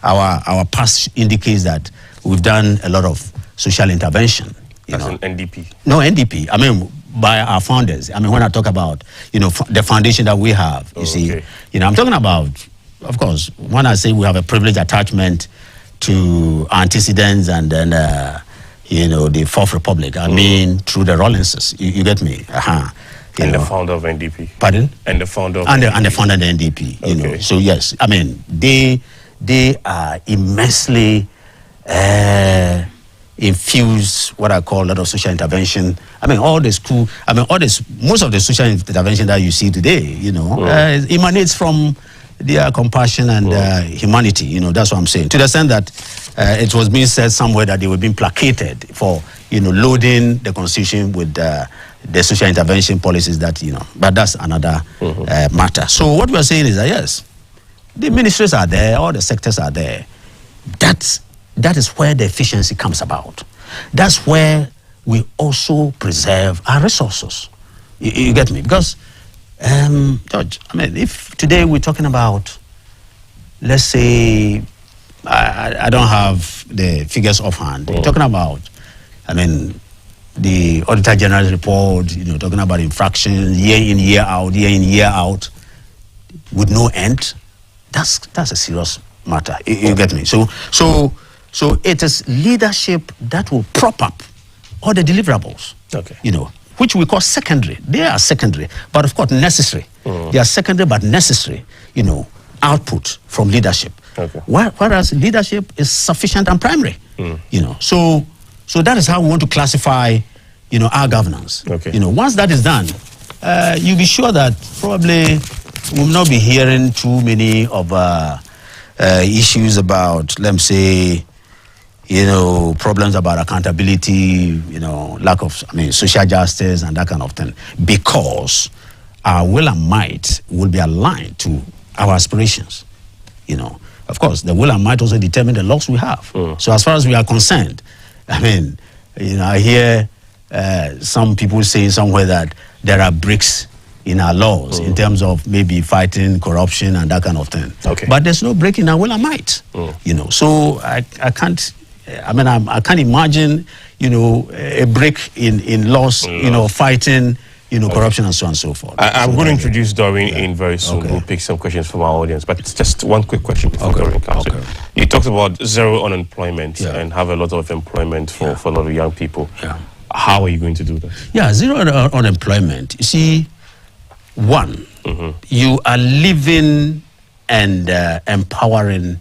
our past indicates that we've done a lot of social intervention. As an NDP? No, NDP. I mean, by our founders. I mean, when I talk about, you know, the foundation that we have, you see, you know, I'm talking about, of course, when I say we have a privileged attachment to antecedents and then, you know, the Fourth Republic, I mean, through the Rawlinses. You get me? And the founder of NDP. Pardon? And the founder of NDP. And the founder of the NDP, you know. So, yes, I mean, they are immensely infused what I call a lot of social intervention. I mean, most of the social intervention that you see today, you know, emanates from their compassion and humanity. You know, that's what I'm saying. To the extent that it was being said somewhere that they were being placated for, you know, loading the constitution with the social intervention policies that, you know, but that's another matter. So what we are saying is that, yes, the ministries are there, all the sectors are there. That is where the efficiency comes about. That's where we also preserve our resources. You get me? Because, George, I mean, if today we're talking about, let's say, I don't have the figures offhand. We're talking about, I mean, the Auditor General's report, you know, talking about infractions year in, year out, with no end. That's a serious matter. You get me? So it is leadership that will prop up all the deliverables. You know, which we call secondary. They are secondary, but of course necessary. They are secondary but necessary, you know, output from leadership. Whereas leadership is sufficient and primary. You know, so that is how we want to classify, you know, our governance. You know, once that is done, you'll be sure that probably we'll not be hearing too many of issues about, let me say, you know, problems about accountability, you know, lack of, I mean, social justice and that kind of thing, because our will and might will be aligned to our aspirations. You know, of course, the will and might also determine the laws we have. So as far as we are concerned, I mean, you know, I hear some people saying somewhere that there are breaks in our laws in terms of maybe fighting corruption and that kind of thing. But there's no break in our will and might. You know, so I can't. I mean, I can't imagine, you know, a break in laws, you know, fighting, you know, corruption and so on and so forth. I'm going to introduce Doreen in very soon. We'll pick some questions from our audience, but it's just one quick question before Doreen comes in. You talked about zero unemployment and have a lot of employment for a lot of young people. How are you going to do that? Yeah, zero unemployment. You see, one, you are living and empowering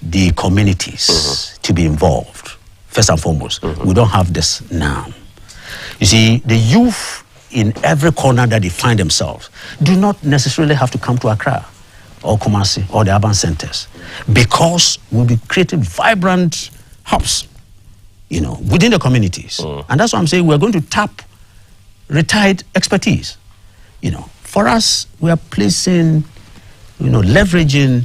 the communities to be involved, first and foremost. We don't have this now. You see, the youth in every corner that they find themselves do not necessarily have to come to Accra or Kumasi or the urban centers, because we'll be creating vibrant hubs, you know, within the communities. And that's why I'm saying we're going to tap retired expertise. You know, for us, we are placing, you know, leveraging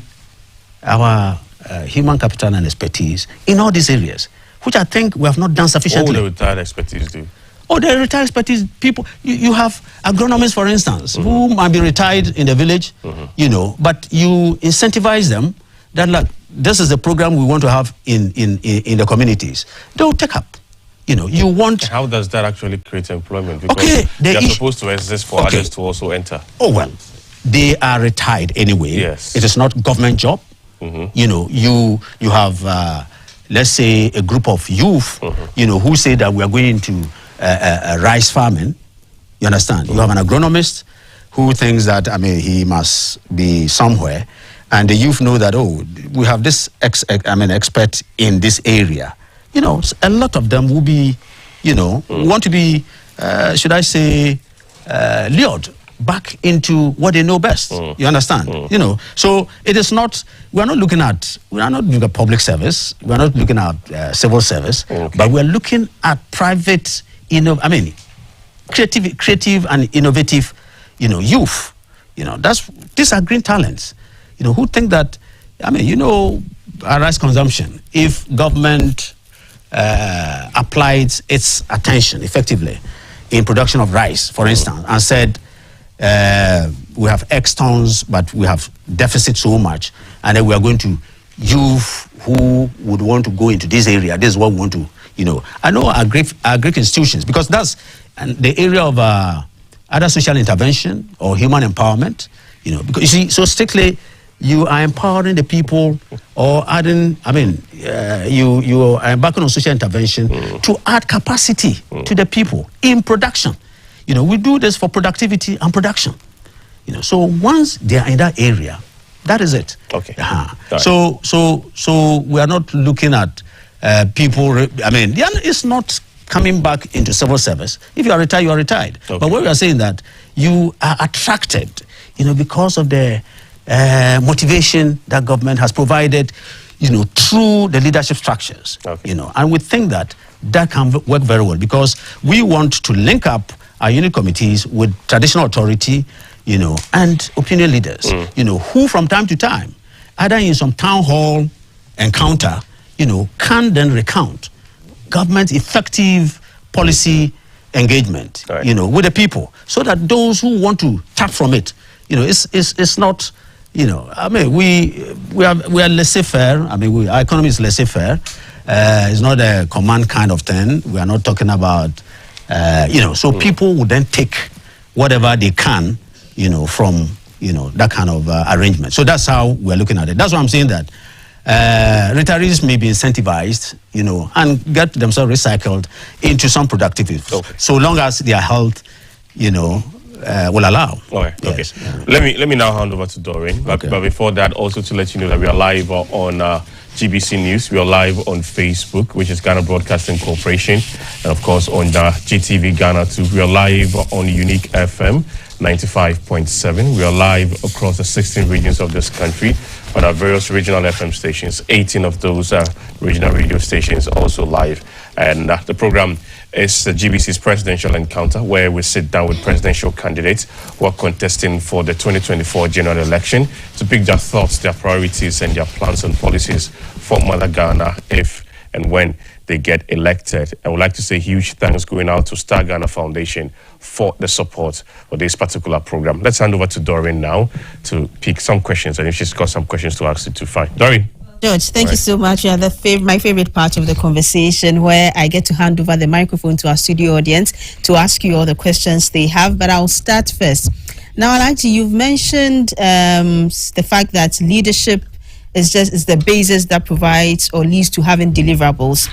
our human capital and expertise in all these areas, which I think we have not done sufficiently. What will the retired expertise do? Oh, the retired expertise people, you have agronomists, for instance, who might be retired in the village, you know, but you incentivize them that, like, this is the program we want to have in the communities. They'll take up. You know, you want... How does that actually create employment? Because they're supposed to exist for others to also enter. Oh, well, they are retired anyway. Yes. It is not government job. You know, you have, let's say, a group of youth, you know, who say that we are going into rice farming. You understand? You have an agronomist who thinks that, I mean, he must be somewhere. And the youth know that, oh, we have this expert in this area. You know, a lot of them will be, you know, want to be, should I say, lured back into what they know best. You understand? You know, so it is not, we are not looking at public service, we are not looking at civil service, but we are looking at private, creative and innovative, you know, youth. You know, these are green talents, you know, who think that, I mean, you know, our rice consumption, if government applied its attention effectively in production of rice, for instance, and said, we have X tons, but we have deficit so much, and then we are going to, you who would want to go into this area, this is what we want to, I know our Greek institutions, because that's the area of either social intervention or human empowerment, because you see, so strictly, you are empowering the people or adding, you are embarking on social intervention to add capacity to the people in production. We do this for productivity and production. So once they are in that area, that is it. Okay. Right. So we are not looking at people, it's not coming back into civil service. If you are retired, you are retired. Okay. But what we are saying that you are attracted, because of the motivation that government has provided, through the leadership structures, okay. And we think that can work very well, because we want to link up our unit committees with traditional authority, and opinion leaders, who from time to time, either in some town hall encounter, can then recount government's effective policy engagement, right. With the people, so that those who want to tap from it, it's not, we are laissez-faire. Our economy is laissez-faire. It's not a command kind of thing. We are not talking about, so people would then take whatever they can, from, that kind of arrangement. So that's how we're looking at it. That's why I'm saying that retirees may be incentivized, and get themselves recycled into some productivity, okay. So long as their health, will allow. All right. Yes. Okay. Let me now hand over to Doreen. But before that, also to let you know that we are live on GBC News. We are live on Facebook, which is Ghana Broadcasting Corporation, and of course on the GTV Ghana too. We are live on Unique FM 95.7. We are live across the 16 regions of this country on our various regional FM stations. 18 of those regional radio stations also live, and the program is the GBC's presidential encounter, where we sit down with presidential candidates who are contesting for the 2024 general election to pick their thoughts, their priorities, and their plans and policies for Mother Ghana if and when they get elected. I would like to say huge thanks going out to Star Ghana Foundation for the support for this particular program. Let's hand over to Doreen now to pick some questions, and if she's got some questions to ask you to find. Doreen. George, thank you so much. You are my favorite part of the conversation, where I get to hand over the microphone to our studio audience to ask you all the questions they have. But I'll start first. Now, Alhaji, you've mentioned the fact that leadership is the basis that provides or leads to having deliverables.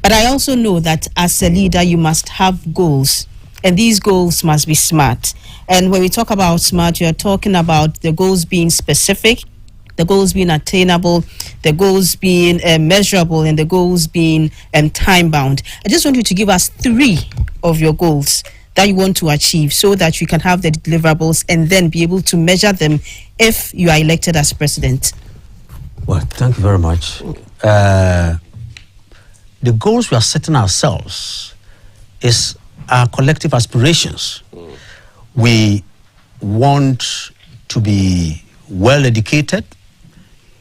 But I also know that as a leader, you must have goals, and these goals must be smart. And when we talk about smart, you're talking about the goals being specific, the goals being attainable, the goals being measurable, and the goals being time-bound. I just want you to give us 3 of your goals that you want to achieve, so that you can have the deliverables and then be able to measure them if you are elected as president. Well, thank you very much. The goals we are setting ourselves is our collective aspirations. We want to be well-educated,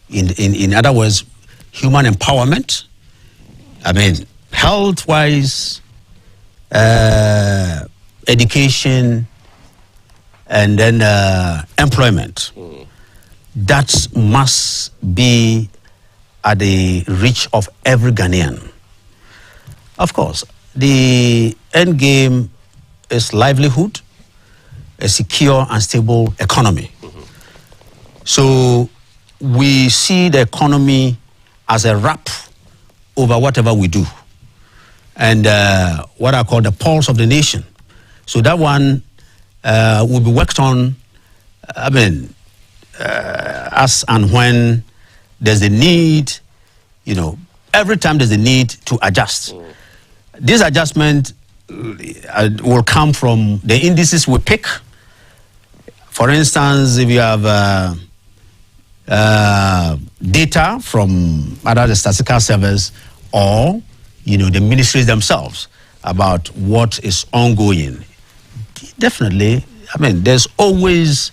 in other words, human empowerment. Health-wise, education, and then employment. That must be at the reach of every Ghanaian. Of course, the end game is livelihood, a secure and stable economy. So we see the economy as a wrap over whatever we do, and what I call the pulse of the nation. So that one will be worked on, as and when there's a need, every time there's a need to adjust. This adjustment will come from the indices we pick. For instance, if you have data from either the statistical service or, the ministries themselves about what is ongoing, definitely, there's always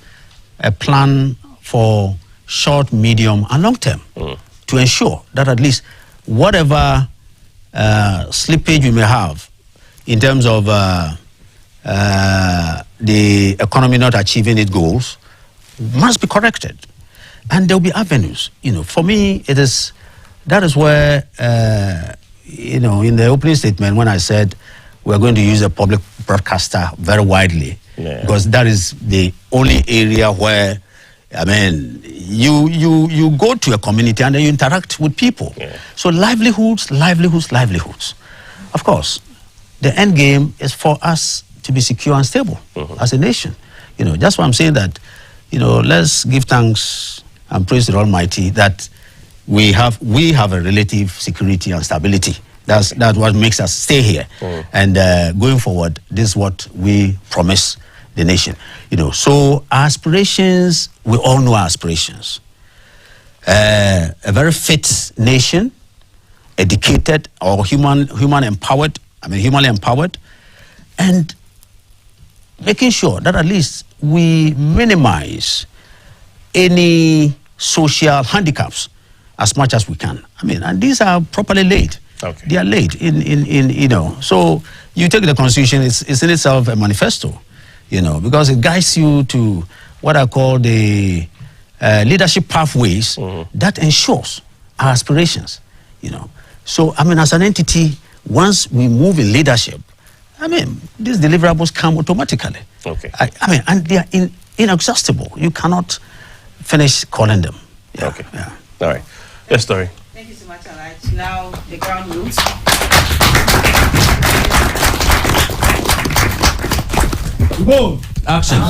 a plan for short, medium, and long term to ensure that at least whatever slippage we may have in terms of the economy not achieving its goals, must be corrected. And there will be avenues. For me, that is where, in the opening statement, when I said we're going to use a public broadcaster very widely, because that is the only area where, you go to a community and then you interact with people. Yeah. So livelihoods. Of course, the end game is for us to be secure and stable as a nation. That's why I'm saying that, let's give thanks and praise the Almighty that we have a relative security and stability. That's what makes us stay here. And going forward, this is what we promise the nation. So our aspirations, we all know our aspirations. A very fit nation, educated or humanly empowered, and making sure that at least we minimize any social handicaps as much as we can. And these are properly laid. Okay. They are laid in. So you take the Constitution, it's in itself a manifesto, because it guides you to what I call the leadership pathways that ensures our aspirations, So, as an entity, once we move in leadership, these deliverables come automatically. Okay. And they are inexhaustible. You cannot finish calling them. Yeah. Okay. Yeah. All right. Yes, Story. Thank you so much, Alhaji. Now, the ground rules. Go. Action.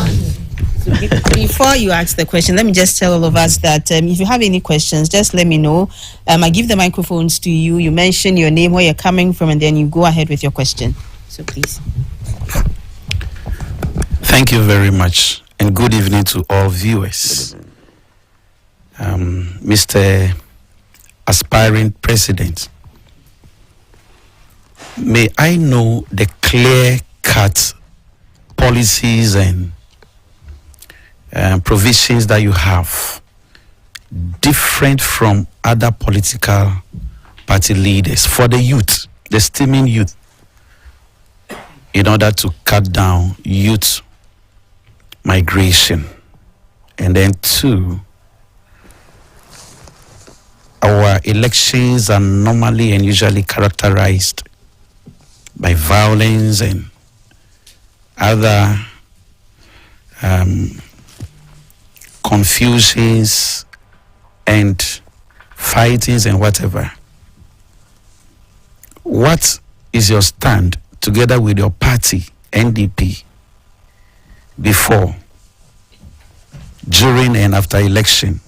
So before you ask the question, let me just tell all of us that if you have any questions, just let me know. I give the microphones to you. You mention your name, where you're coming from, and then you go ahead with your question. So please. Thank you very much, and good evening to all viewers. Mr. Aspiring President, may I know the clear-cut policies and provisions that you have different from other political party leaders for the youth, the steaming youth, in order to cut down youth migration? And then 2, our elections are normally and usually characterized by violence and other confusions and fightings and whatever. What is your stand together with your party, NDP, before, during and after election,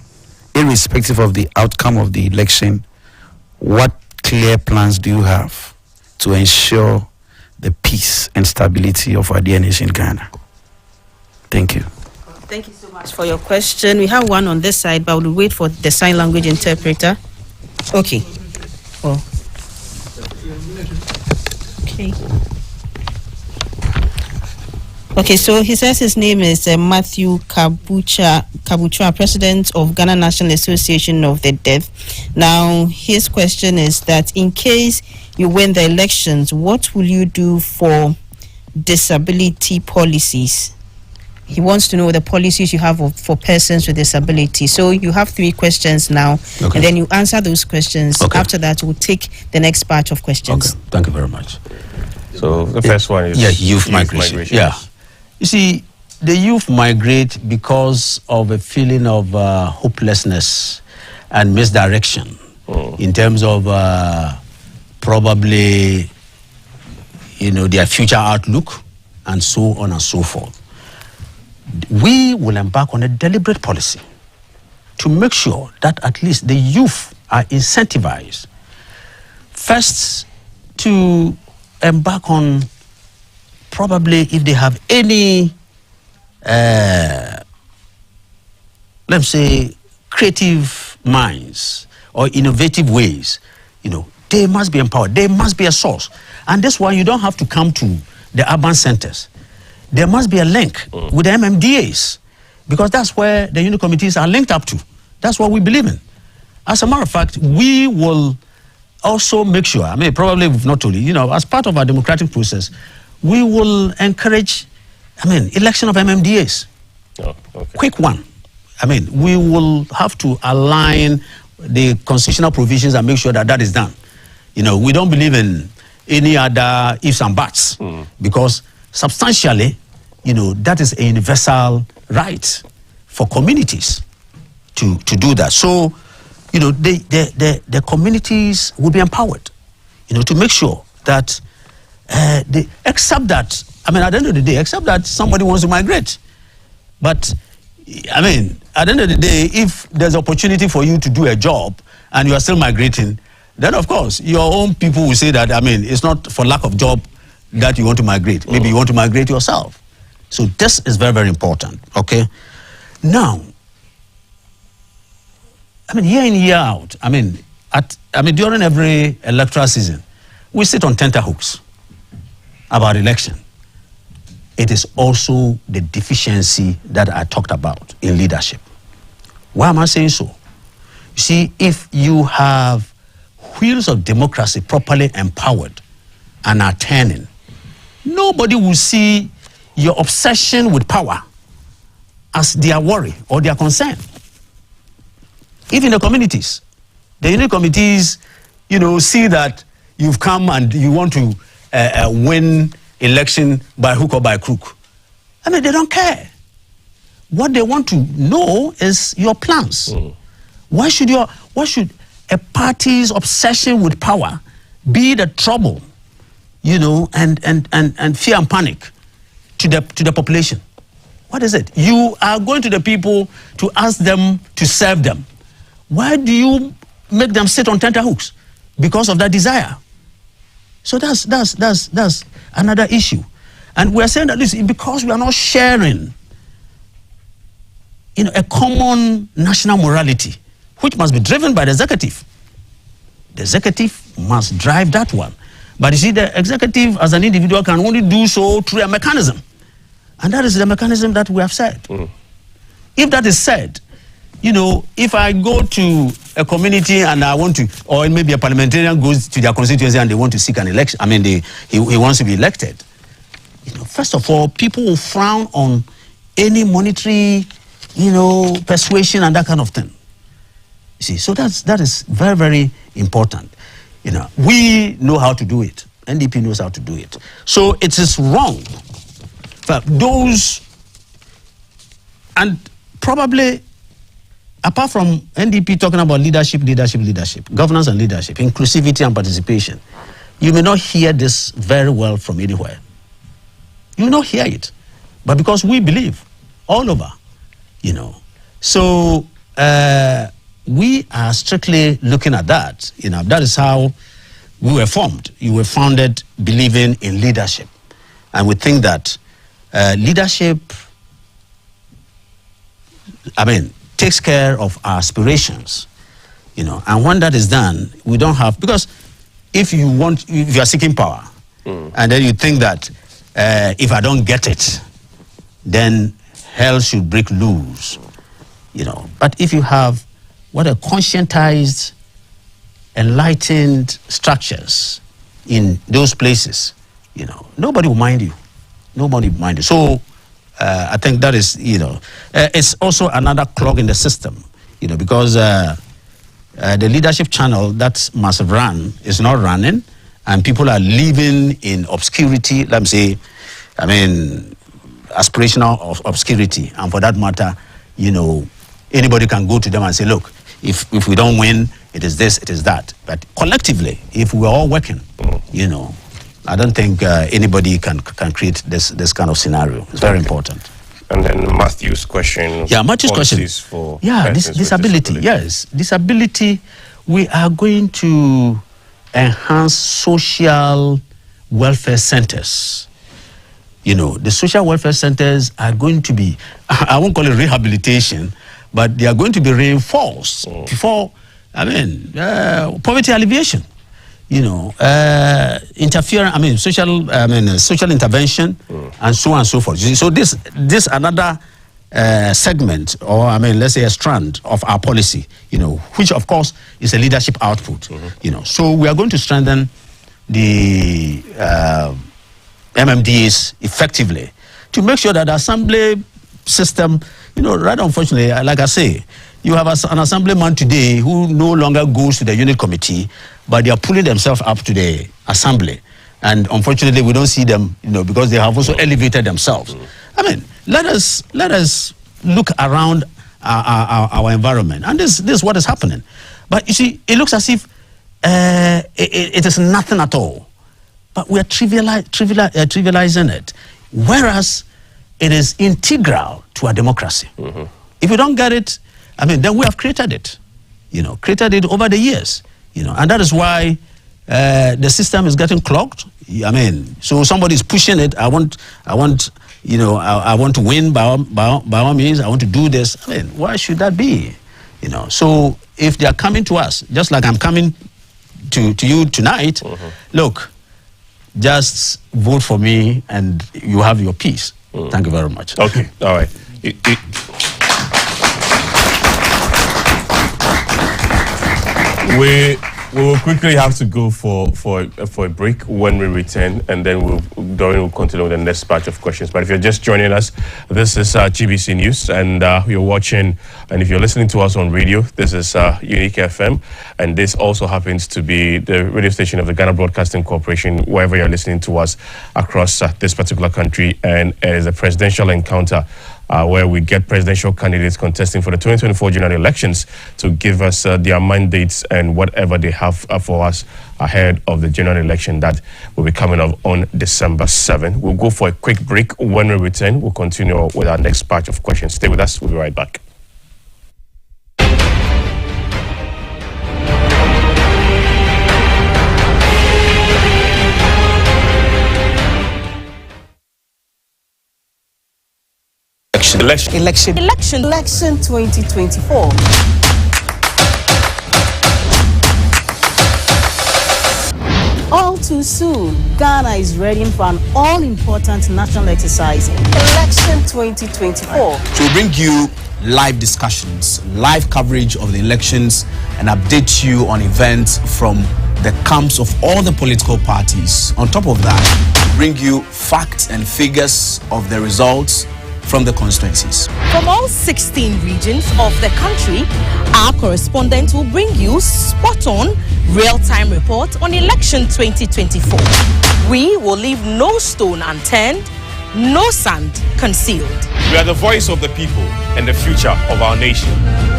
irrespective of the outcome of the election? What clear plans do you have to ensure the peace and stability of our dear nation, Ghana? Thank you. Thank you so much for your question. We have one on this side, but we'll wait for the sign language interpreter. Okay. Oh. Okay. Okay, so he says his name is Matthew Kabucha, President of Ghana National Association of the Deaf. Now, his question is that in case you win the elections, what will you do for disability policies? He wants to know the policies you have for persons with disability. So you have 3 questions now, okay, and then you answer those questions. Okay. After that, we'll take the next batch of questions. Okay, thank you very much. So the first one is youth migration. Yeah. You see, the youth migrate because of a feeling of hopelessness and misdirection in terms of probably, their future outlook and so on and so forth. We will embark on a deliberate policy to make sure that at least the youth are incentivized first to embark on, probably if they have any, let's say, creative minds or innovative ways, they must be empowered. They must be a source. And that's why you don't have to come to the urban centers. There must be a link with the MMDAs, because that's where the unit committees are linked up to. That's what we believe in. As a matter of fact, we will also make sure, probably we've not told you, as part of our democratic process, we will encourage, election of MMDAs. Oh, okay. Quick one. I mean, we will have to align the constitutional provisions and make sure that that is done. You know, we don't believe in any other ifs and buts because substantially, you know, that is a universal right for communities to do that. So, you know, the communities will be empowered, you know, to make sure that except that, I mean, at the end of the day, except that somebody wants to migrate. But, I mean, at the end of the day, if there's opportunity for you to do a job and you are still migrating, then of course, your own people will say that, I mean, it's not for lack of job that you want to migrate. Maybe you want to migrate yourself. So this is very, very important, okay? Now, I mean, year in, year out, I mean, during every electoral season, we sit on tenterhooks about election. It is also the deficiency that I talked about in leadership. Why am I saying so? You see, if you have wheels of democracy properly empowered and are turning, nobody will see your obsession with power as their worry or their concern. Even the communities, the unit committees, you know, see that you've come and you want to win election by hook or by crook. I mean, they don't care. What they want to know is your plans. Why should a party's obsession with power be the trouble, you know, and fear and panic to the population? What is it? You are going to the people to ask them to serve them. Why do you make them sit on tenterhooks? Because of that desire. So that's another issue. And we're saying that this is because we are not sharing, you know, a common national morality, which must be driven by the executive. The executive must drive that one. But you see, the executive as an individual can only do so through a mechanism. And that is the mechanism that we have said. If that is said, you know, if I go to a community and I want to, or maybe a parliamentarian goes to their constituency and they want to seek an election, I mean, he wants to be elected. You know, first of all, people will frown on any monetary, you know, persuasion and that kind of thing. You see, so that is very, very important. You know, we know how to do it. NDP knows how to do it. So it is wrong. But those, and probably, apart from NDP talking about leadership, governance and leadership, inclusivity and participation, you may not hear this very well from anywhere. You will not hear it. But because we believe all over, you know. So we are strictly looking at that. You know, that is how we were formed. You were founded believing in leadership. And we think that leadership, I mean, takes care of our aspirations, you know, and when that is done, we don't have, because if you are seeking power, and then you think that if I don't get it, then hell should break loose, you know. But if you have what are conscientized, enlightened structures in those places, you know, nobody will mind you. Nobody will mind you. So I think that is, you know, it's also another clog in the system, you know, because the leadership channel that must run is not running, and people are living in obscurity, let me say, I mean, aspirational obscurity. And for that matter, you know, anybody can go to them and say, look, if we don't win, it is this, it is that. But collectively, if we're all working, you know, I don't think anybody can create this kind of scenario. It's very important. And then Matthew's question. Yeah, Matthew's question. For disability. Yes, disability. We are going to enhance social welfare centers. You know, the social welfare centers are going to be, I won't call it rehabilitation, but they are going to be reinforced before, I mean, poverty alleviation. You know, social intervention, and so on and so forth. So this another segment, or I mean, let's say a strand of our policy, you know, which of course is a leadership output. You know, so we are going to strengthen the MMDs effectively to make sure that the assembly system, rather unfortunately, like I say, you have an assemblyman today who no longer goes to the unit committee, but they are pulling themselves up to the assembly. And unfortunately, we don't see them, because they have also elevated themselves. I mean, let us look around our environment, and this is what is happening. But you see, it looks as if it is nothing at all. But we are trivializing it, whereas it is integral to our democracy. If we don't get it, then we have created it, created it over the years, and that is why the system is getting clogged. So somebody is pushing it. I want to win by all means. I want to do this. Why should that be? So if they are coming to us, just like I'm coming to you tonight, look, just vote for me and you have your peace. Thank you very much. Okay, all right. We will quickly have to go for a break. When we return, and then Doreen will continue with the next batch of questions. But if you're just joining us, this is GBC News, and you're watching, and if you're listening to us on radio, this is Unique FM, and this also happens to be the radio station of the Ghana Broadcasting Corporation, wherever you're listening to us across this particular country, and it is a presidential encounter where we get presidential candidates contesting for the 2024 general elections to give us their mandates and whatever they have for us ahead of the general election that will be coming up on December 7. We'll go for a quick break. When we return, we'll continue with our next batch of questions. Stay with us. We'll be right back. Election 2024. All too soon, Ghana is ready for an all-important national exercise, Election 2024. To bring you live discussions, live coverage of the elections, and update you on events from the camps of all the political parties. On top of that, bring you facts and figures of the results from the constituencies. From all 16 regions of the country, our correspondent will bring you spot-on, real-time report on election 2024. We will leave no stone unturned, no sand concealed. We are the voice of the people and the future of our nation.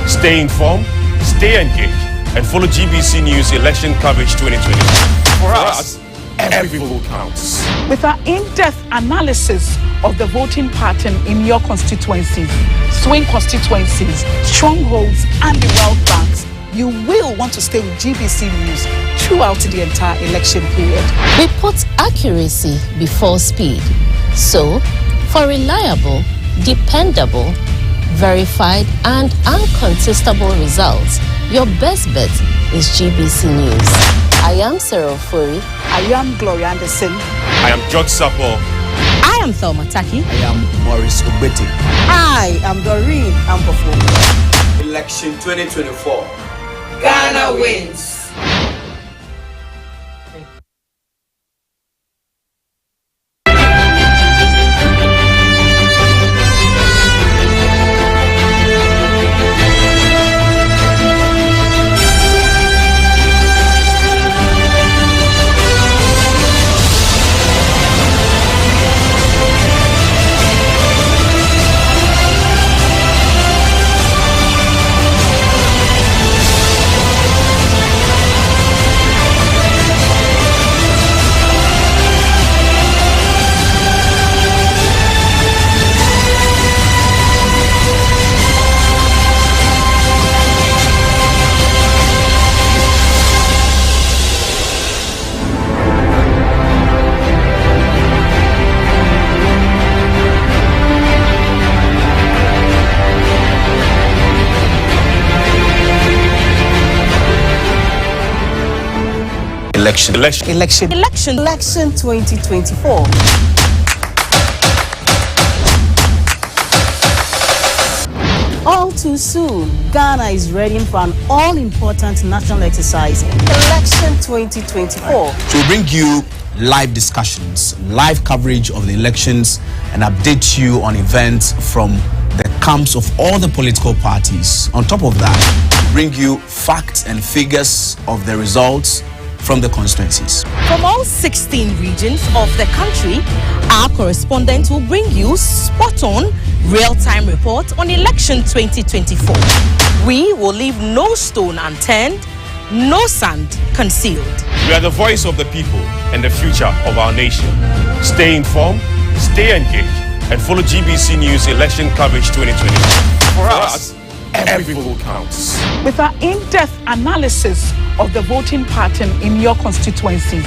Stay informed, stay engaged, and follow GBC News election coverage 2024. For us, every vote counts. With our in-depth analysis of the voting pattern in your constituencies, swing constituencies, strongholds, and the World Banks, you will want to stay with GBC News throughout the entire election period. We put accuracy before speed. So, for reliable, dependable, verified, and uncontestable results, your best bet is GBC News. I am Cyril Furi. I am Gloria Anderson. I am George Sapo. I am Thelma Taki. I am Maurice Ogbeti. I am Doreen Ampofo. Election 2024. Ghana wins. Election 2024. All too soon, Ghana is ready for an all-important national exercise, Election 2024. To bring you live discussions, live coverage of the elections, and update you on events from the camps of all the political parties. On top of that, bring you facts and figures of the results from the constituencies. From all 16 regions of the country, our correspondent will bring you spot-on, real-time report on election 2024. We will leave no stone unturned, no sand concealed. We are the voice of the people and the future of our nation. Stay informed, stay engaged, and follow GBC News election coverage 2024. For us, every vote counts. With our in-depth analysis of the voting pattern in your constituencies,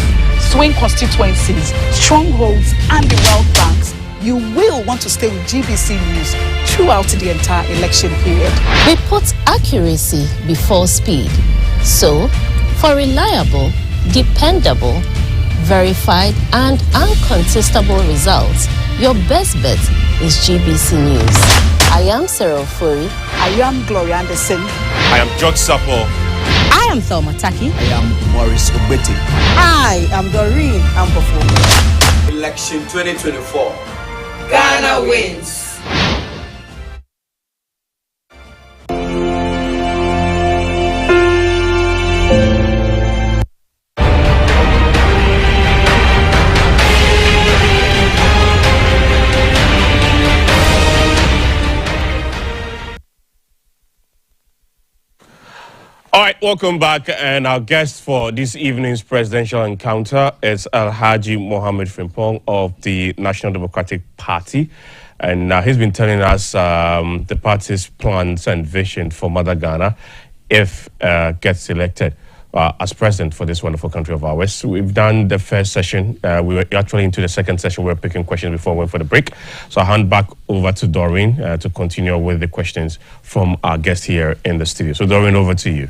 swing constituencies, strongholds, and the wealth banks, you will want to stay with GBC News throughout the entire election period. We put accuracy before speed. So, for reliable, dependable, verified, and uncontestable results, your best bet is GBC News. I am Sarah Ofori. I am Gloria Anderson. I am George Sapo. I am Thelma Taki. I am Maurice Ogbeti. I am Doreen Ambofo. Election 2024. Ghana wins. All right, welcome back. And our guest for this evening's presidential encounter is Alhaji Mohammed Frimpong of the National Democratic Party. And he's been telling us the party's plans and vision for Mother Ghana if gets elected as president for this wonderful country of ours. We've done the first session. We were actually into the second session. We were picking questions before we went for the break. So I'll hand back over to Doreen to continue with the questions from our guest here in the studio. So Doreen, over to you.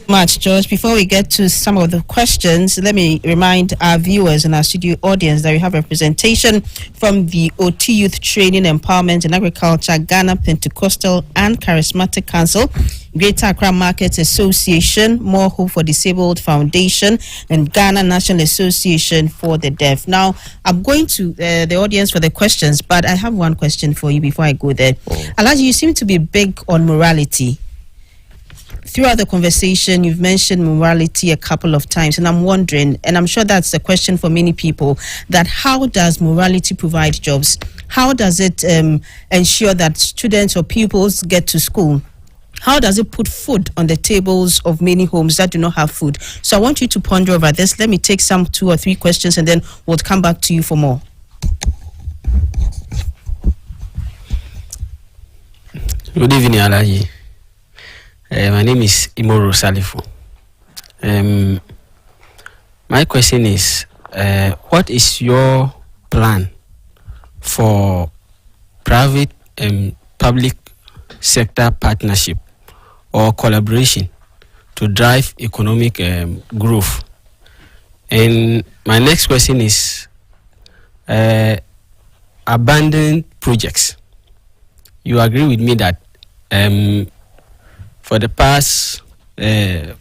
Much, George. Before we get to some of the questions, let me remind our viewers and our studio audience that we have representation from the OT Youth Training, Empowerment and Agriculture, Ghana Pentecostal and Charismatic Council, Greater Accra Markets Association, More Hope for Disabled Foundation, and Ghana National Association for the Deaf. Now, I'm going to the audience for the questions, but I have one question for you before I go there. Alhaji, you seem to be big on morality. Throughout the conversation, you've mentioned morality a couple of times, and I'm wondering, and I'm sure that's a question for many people, that how does morality provide jobs? How does it ensure that students or pupils get to school? How does it put food on the tables of many homes that do not have food? So I want you to ponder over this. Let me take some 2 or 3 questions, and then we'll come back to you for more. Good evening, Alhaji. My name is Imoro Salifo. My question is, what is your plan for private and public sector partnership or collaboration to drive economic growth? And my next question is, abandoned projects. You agree with me that for the past, the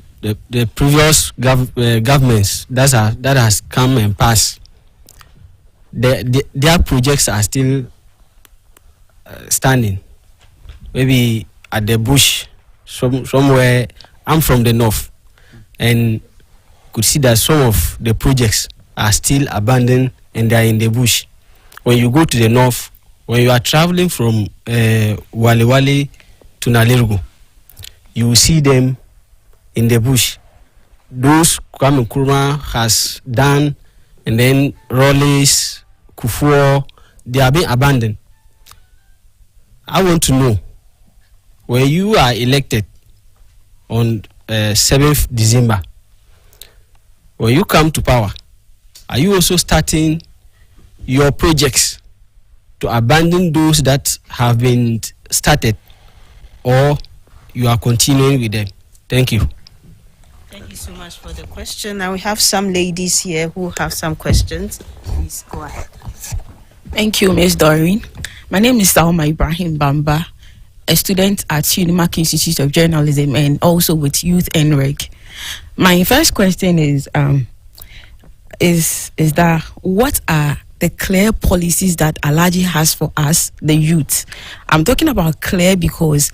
previous governments that has come and passed, their projects are still standing. Maybe at the bush, somewhere. I'm from the north, and could see that some of the projects are still abandoned and they are in the bush. When you go to the north, when you are traveling from Wale Wale to Nalirgu, you will see them in the bush. Those Kwame Nkrumah has done, and then Rollis, Kufuor, they are being abandoned. I want to know, when you are elected on 7th December, when you come to power, are you also starting your projects to abandon those that have been started, or you are continuing with them? Thank you. Thank you so much for the question. Now we have some ladies here who have some questions. Please go ahead. Thank you, Ms. Doreen. My name is Salma Ibrahim Bamba, a student at Unimak Institute of Journalism and also with Youth NREG. My first question is that what are the clear policies that Alhaji has for us, the youth. I'm talking about clear because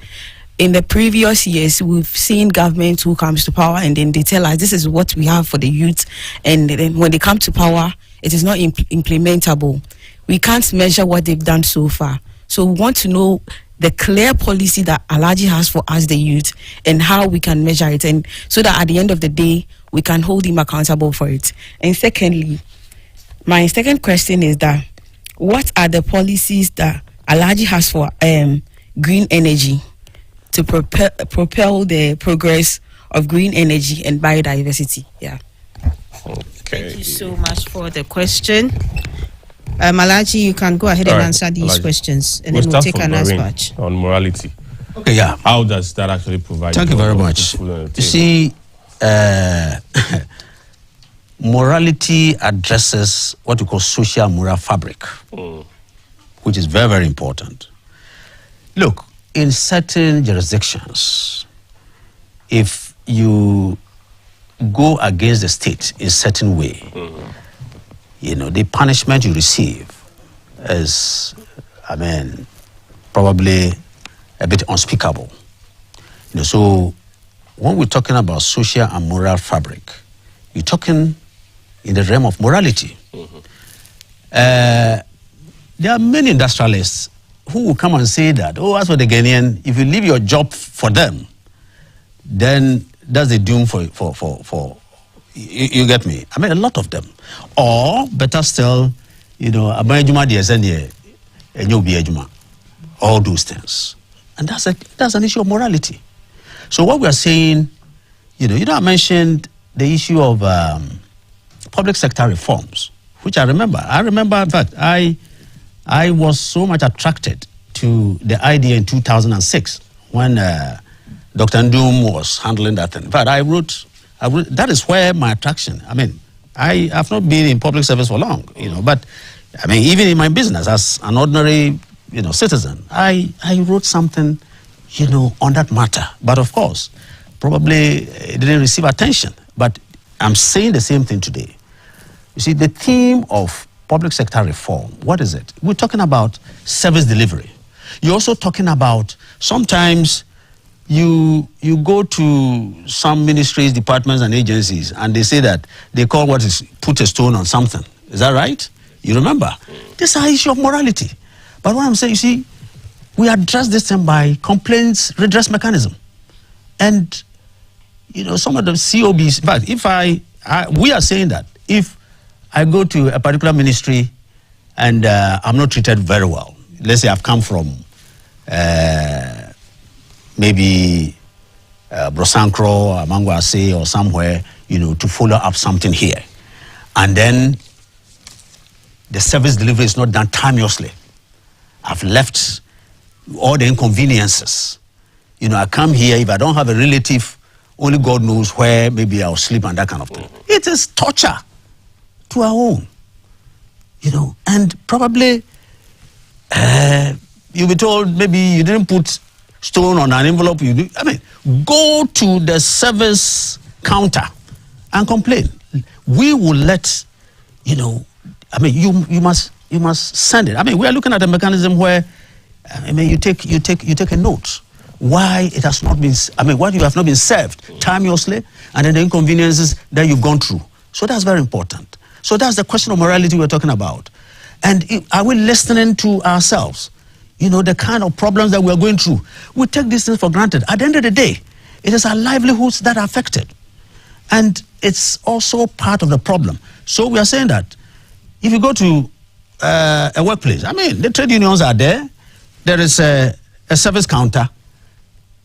in the previous years, we've seen government who comes to power and then they tell us this is what we have for the youth. And then when they come to power, it is not implementable. We can't measure what they've done so far. So we want to know the clear policy that Alhaji has for us, the youth, and how we can measure it. And so that at the end of the day, we can hold him accountable for it. And secondly, my second question is that what are the policies that Alhaji has for green energy to propel the progress of green energy and biodiversity? Yeah. Okay. Thank you so much for the question. Alhaji, you can go ahead and answer these questions, and then we'll take an answer batch. On morality. Okay, yeah. How does that actually provide? Thank you very much. You see, morality addresses what we call social moral fabric, which is very, very important. Look, in certain jurisdictions, if you go against the state in a certain way, you know, the punishment you receive is, probably a bit unspeakable. You know, so when we're talking about social and moral fabric, you're talking in the realm of morality. There are many industrialists who will come and say that, oh, as for the Ghanaian, if you leave your job for them, then that's the doom for you get me? I mean, a lot of them. Or, better still, you know, all those things. And that's an issue of morality. So what we are saying, you know, I mentioned the issue of public sector reforms, which I remember. In fact, I was so much attracted to the idea in 2006 when Dr. Ndum was handling that thing. In fact, I wrote, that is where my attraction, I have not been in public service for long, you know, but even in my business as an ordinary, you know, citizen, I wrote something, you know, on that matter. But of course, probably it didn't receive attention. But I'm saying the same thing today. You see, the theme of public sector reform, what is it? We're talking about service delivery. You're also talking about sometimes you go to some ministries, departments, and agencies, and they say that they call what is put a stone on something. Is that right? You remember? This is an issue of morality. But what I'm saying, you see, we address this thing by complaints redress mechanism. And, you know, some of the COBs, in fact, if we are saying that if I go to a particular ministry and I'm not treated very well, let's say I've come from maybe Brosankro, Mangwase, or somewhere, you know, to follow up something here. And then the service delivery is not done timeously. I've left all the inconveniences. You know, I come here, if I don't have a relative, only God knows where, maybe I'll sleep and that kind of thing. It is torture to our own, you know, and probably you'll be told maybe you didn't put stone on an envelope. Go to the service counter and complain. We will let, you know, you must send it. We are looking at a mechanism where, you take a note why it has not been, why you have not been served timeously, and then the inconveniences that you've gone through. So that's very important. So that's the question of morality we're talking about. And are we listening to ourselves? You know, the kind of problems that we're going through. We take these things for granted. At the end of the day, it is our livelihoods that are affected. And it's also part of the problem. So we are saying that if you go to a workplace, the trade unions are there. There is a service counter.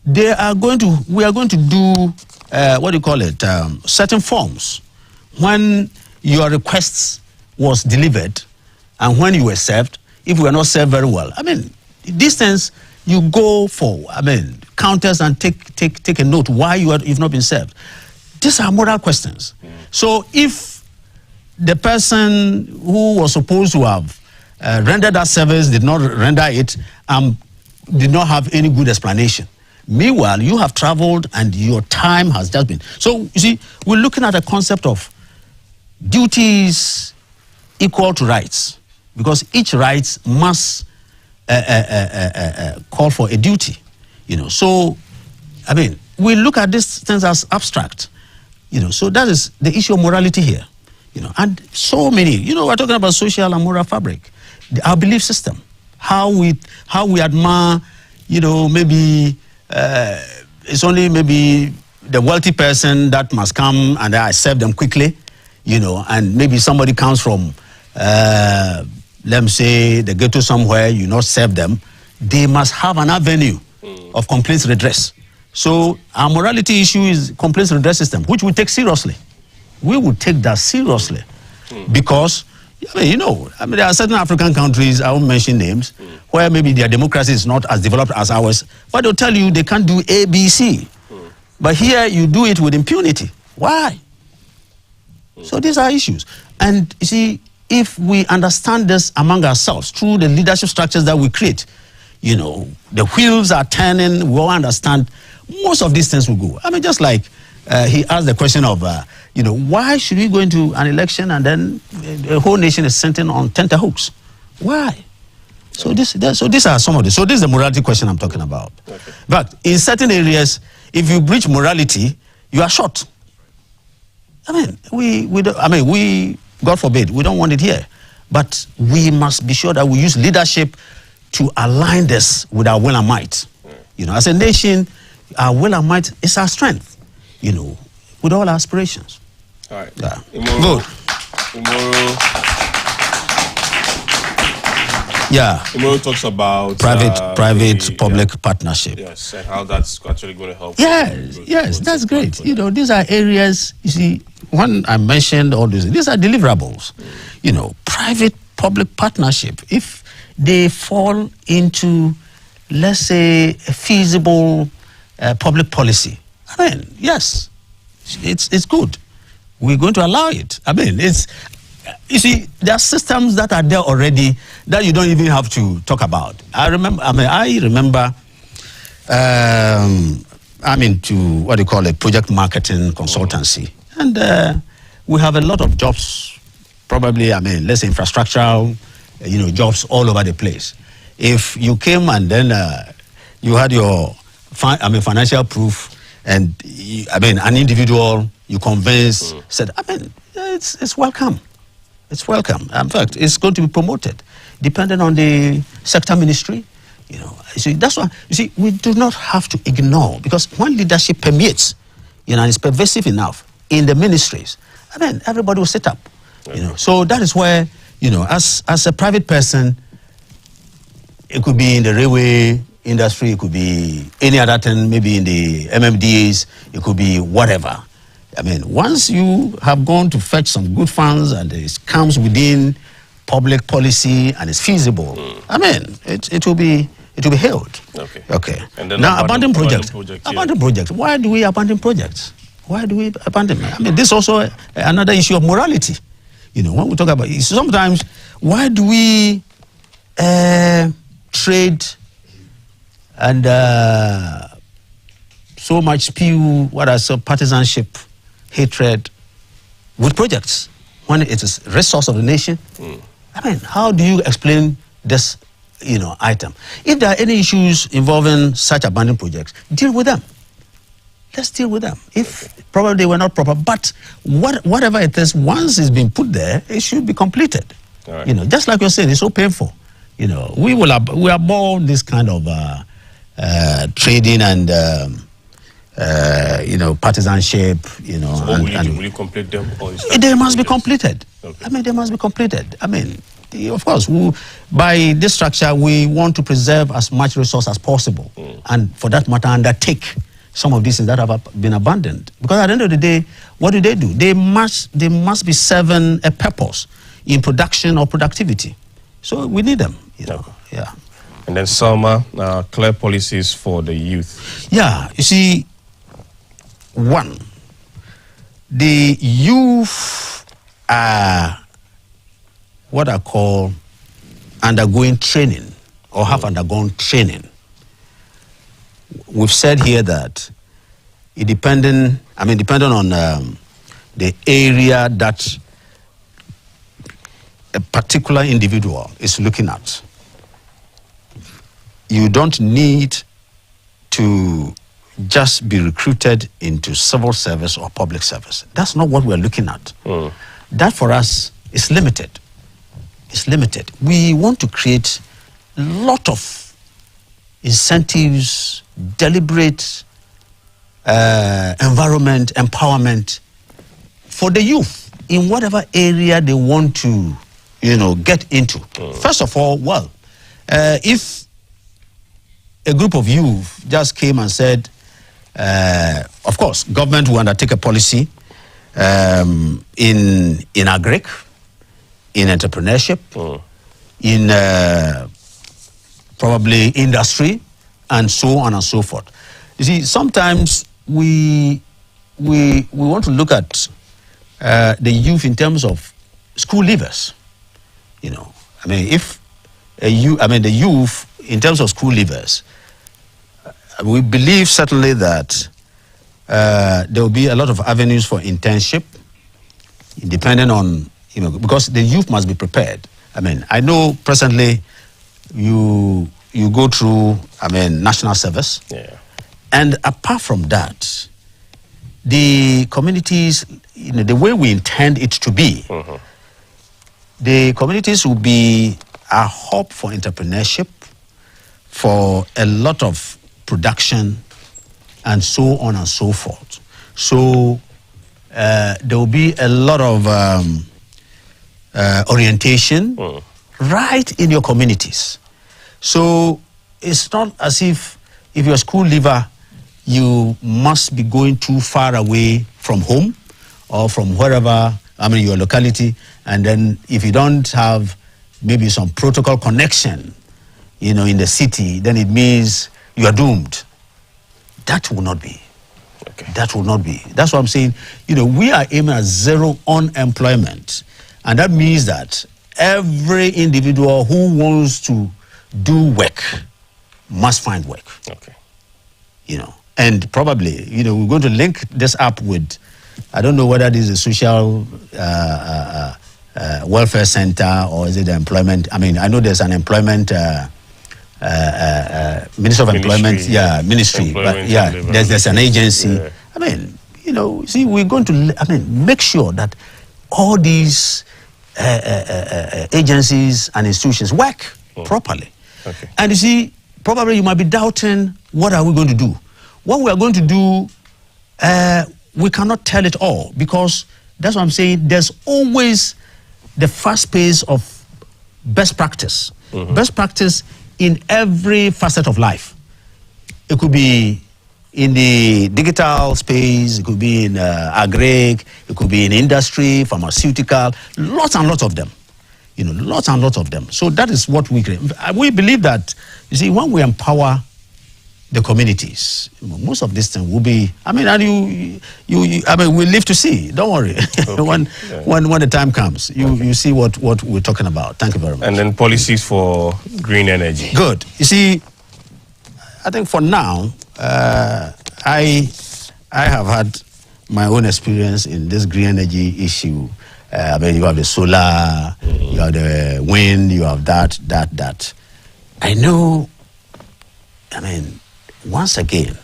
We are going to do, certain forms. When your requests was delivered and when you were served, if you were not served very well, these things you go for, counters and take a note why you've not been served. These are moral questions. So if the person who was supposed to have rendered that service did not render it, did not have any good explanation. Meanwhile, you have traveled and your time has just been. So, you see, we're looking at a concept of duties equal to rights. because each right must call for a duty. So, I mean, we look at these things as abstract. So that is the issue of morality here. And so many, we're talking about social and moral fabric, our belief system, how we admire, maybe it's only maybe the wealthy person that must come and I serve them quickly, and maybe somebody comes from, let me say, the ghetto somewhere, you not serve them, they must have an avenue of complaints redress. So our morality issue is complaints redress system, which we take seriously. We will take that seriously because, there are certain African countries, I won't mention names, where maybe their democracy is not as developed as ours, but they'll tell you they can't do A, B, C. But here you do it with impunity. Why? So these are issues. And you see, if we understand this among ourselves through the leadership structures that we create, the wheels are turning, we all understand, most of these things will go. Just like he asked the question of, why should we go into an election and then the whole nation is sitting on tenterhooks? Why? So these are some of this. So this is the morality question I'm talking about. Okay. But in certain areas, if you breach morality, you are shot. We God forbid, we don't want it here. But we must be sure that we use leadership to align this with our will and might. As a nation, our will and might is our strength, with all our aspirations. All right. Yeah. Good. Yeah. Imoro talks about private-public partnership. Yes, and how that's actually going to help. Yes, that's great. These are areas, you see, when I mentioned all these are deliverables. Private-public partnership, if they fall into, let's say, a feasible public policy, yes, it's good. We're going to allow it. You see, there are systems that are there already that you don't even have to talk about. I remember I'm into what you call a project marketing consultancy. And we have a lot of jobs, probably, let's say infrastructural, jobs all over the place. If you came and then you had your financial proof and, an individual you convinced, said, it's welcome. It's welcome. In fact, it's going to be promoted, depending on the sector ministry. That's why, we do not have to ignore, because when leadership permeates, and it's pervasive enough in the ministries, everybody will sit up. So that is where, as a private person, it could be in the railway industry, it could be any other thing, maybe in the MMDAs, it could be whatever. Once you have gone to fetch some good funds and it comes within public policy and it's feasible, it will be held. Okay. And then now abandon projects. Abandon projects. Why do we abandon projects? Why do we abandon? This is also another issue of morality. When we talk about it, sometimes, why do we trade and so much spew partisanship, hatred with projects when it is resource of the nation? How do you explain this, item? If there are any issues involving such abandoned projects, deal with them. Let's deal with them. If probably they were not proper, but whatever it is, once it's been put there, it should be completed. Right. Just like you're saying, it's so painful. We abhor this kind of trading and partisanship, So will you complete them? They must be completed. Okay. They must be completed. Of course, by this structure, we want to preserve as much resource as possible. And for that matter, undertake some of these things that have been abandoned. Because at the end of the day, what do? They must be serving a purpose in production or productivity. So we need them, Okay. Yeah. And then Salma, clear policies for the youth. Yeah, you see, one, the youth are what I call undergoing training or have undergone training. We've said here that it depending on the area that a particular individual is looking at. You don't need to just be recruited into civil service or public service. That's not what we're looking at. That for us is limited. It's limited. We want to create a lot of incentives, deliberate environment, empowerment for the youth in whatever area they want to, get into. First of all, if a group of youth just came and said, of course, government will undertake a policy in agric, in entrepreneurship, in probably industry, and so on and so forth. You see, sometimes we want to look at the youth in terms of school leavers. If the youth in terms of school leavers, we believe certainly that there will be a lot of avenues for internship, depending on, because the youth must be prepared. I know presently you go through, national service. Yeah. And apart from that, the communities, the way we intend it to be, the communities will be a hub for entrepreneurship, for a lot of production, and so on and so forth. So there will be a lot of orientation right in your communities. So it's not as if you're a school leaver, you must be going too far away from home or from wherever, your locality, and then if you don't have maybe some protocol connection, in the city, then it means you are doomed. That will not be. Okay. That will not be. That's what I'm saying. We are aiming at zero unemployment. And that means that every individual who wants to do work must find work. Okay. And probably, we're going to link this up with, I don't know whether this is a social welfare center or is it employment. I know there's an employment Ministry of Employment, ministry. But there's an agency. Yeah. See, we're going to, make sure that all these agencies and institutions work properly. Okay. And you see, probably you might be doubting, what are we going to do? What we are going to do, we cannot tell it all, because that's what I'm saying. There's always the fast pace of best practice. Best practice in every facet of life. It could be in the digital space, it could be in agric, it could be in industry, pharmaceutical, lots and lots of them. Lots and lots of them. So that is what we create. We believe that, you see, when we empower the communities, most of this thing will be, and we live to see. Don't worry. Okay. when the time comes, you see what we're talking about. Thank you very much. And then policies for green energy. Good. You see, I think for now, I have had my own experience in this green energy issue. You have the solar, you have the wind, you have that. I know, once again,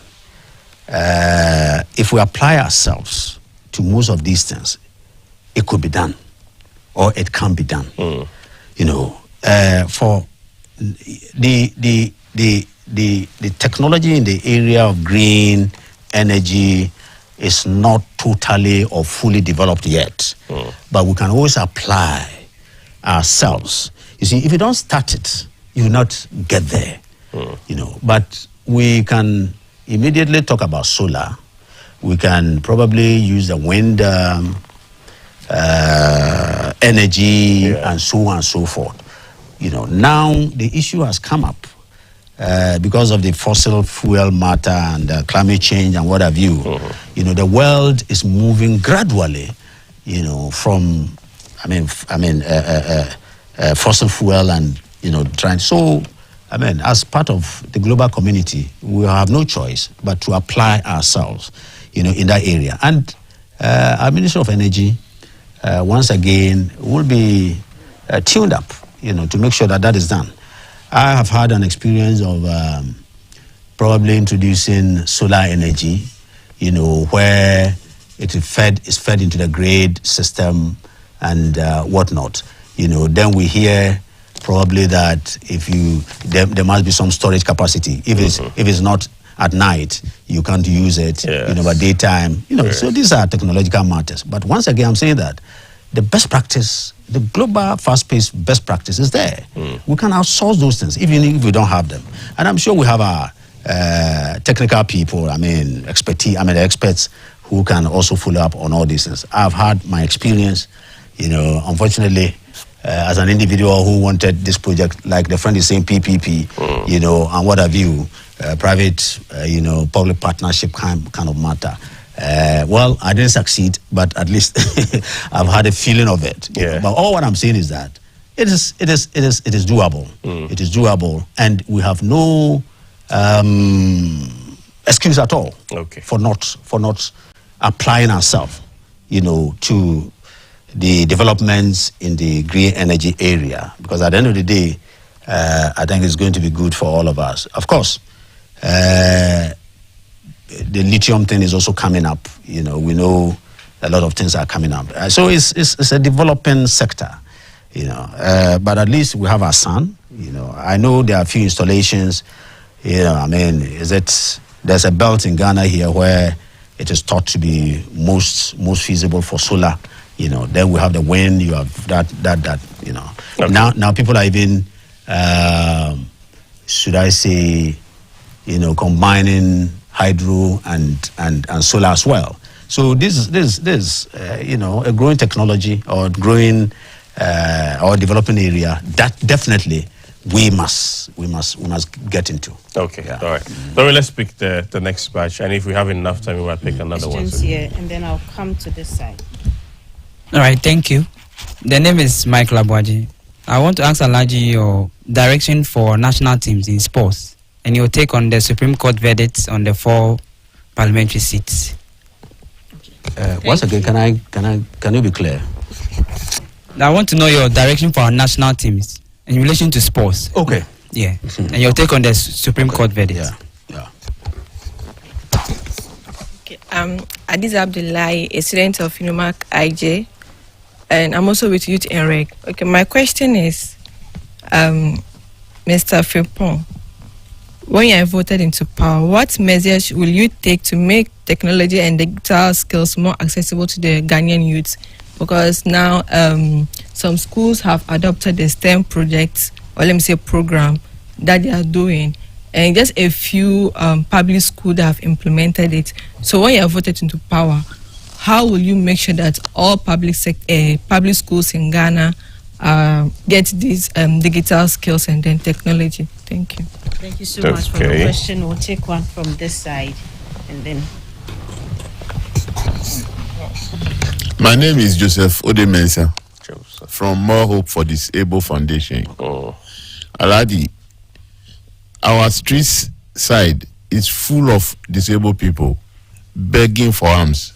if we apply ourselves to most of these things, it could be done, or it can be done. For the technology in the area of green energy is not totally or fully developed yet, but we can always apply ourselves. You see, if you don't start it, you will not get there. But we can immediately talk about solar. We can probably use the wind energy and so on and so forth. Now the issue has come up because of the fossil fuel matter and climate change and what have you. The world is moving gradually, from fossil fuel and trying. So, as part of the global community, we have no choice but to apply ourselves, in that area. And our Ministry of Energy, once again, will be tuned up, to make sure that is done. I have had an experience of probably introducing solar energy, where it is fed into the grid system and whatnot. Then we hear probably that there must be some storage capacity. If it's not at night, you can't use it. But daytime, So these are technological matters. But once again, I'm saying that the best practice, the global fast-paced best practice is there. We can outsource those things, even if we don't have them. And I'm sure we have our technical people, experts who can also follow up on all these things. I've had my experience, unfortunately, as an individual who wanted this project, like the friend is saying PPP, and what have you, private, public partnership kind of matter. Well, I didn't succeed, but at least I've had a feeling of it. Yeah. But all what I'm saying is that it is doable. It is doable, and we have no excuse at all for not applying ourselves, to the developments in the green energy area. Because at the end of the day, I think it's going to be good for all of us. Of course, the lithium thing is also coming up. We know a lot of things are coming up. So it's a developing sector. But at least we have our sun. I know there are a few installations. There's a belt in Ghana here where it is thought to be most feasible for solar. Then we have the wind. You have that. Okay. Now people are even, should I say, combining hydro and solar as well. So this is a growing technology or growing or developing area that definitely we must get into. Okay, all right. So let's pick the next batch, and if we have enough time, we will pick another one. Here, and then I'll come to this side. All right, thank you. The name is Michael Abwaji. I want to ask Alhaji your direction for national teams in sports and your take on the Supreme Court verdicts on the 4 parliamentary seats. Once again, can you be clear? I want to know your direction for our national teams in relation to sports. Okay. Yeah. And your take on the Supreme Court verdicts. Yeah. Okay. Adiz Abdullahi, a student of UNIMAC IJ, and I'm also with Youth and Reg. Okay, my question is, Mr. Frimpong, when you are voted into power, what measures will you take to make technology and digital skills more accessible to the Ghanaian youth? Because now some schools have adopted the STEM projects, or let me say program, that they are doing. And just a few public schools that have implemented it. So when you are voted into power, how will you make sure that all public schools in Ghana get these digital skills and then technology? Thank you. Thank you so much for the question. We'll take one from this side, and then. My name is Joseph Odemensa from More Hope for Disabled Foundation. Alhaji, our street side is full of disabled people begging for alms.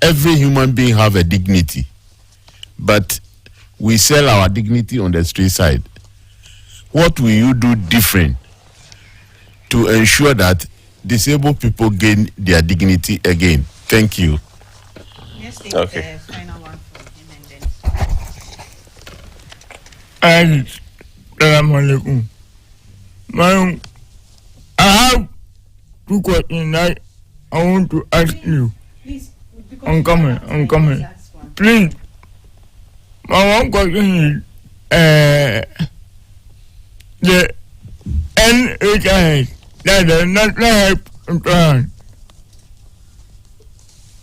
Every human being have a dignity, but we sell our dignity on the street side. What will you do different to ensure that disabled people gain their dignity again? Thank you. Okay. The final one from him, and then. Assalamualaikum. I have 2 questions that I want to ask you. Please, I'm coming. Please, my one question is the NHIS, that the National Health Insurance,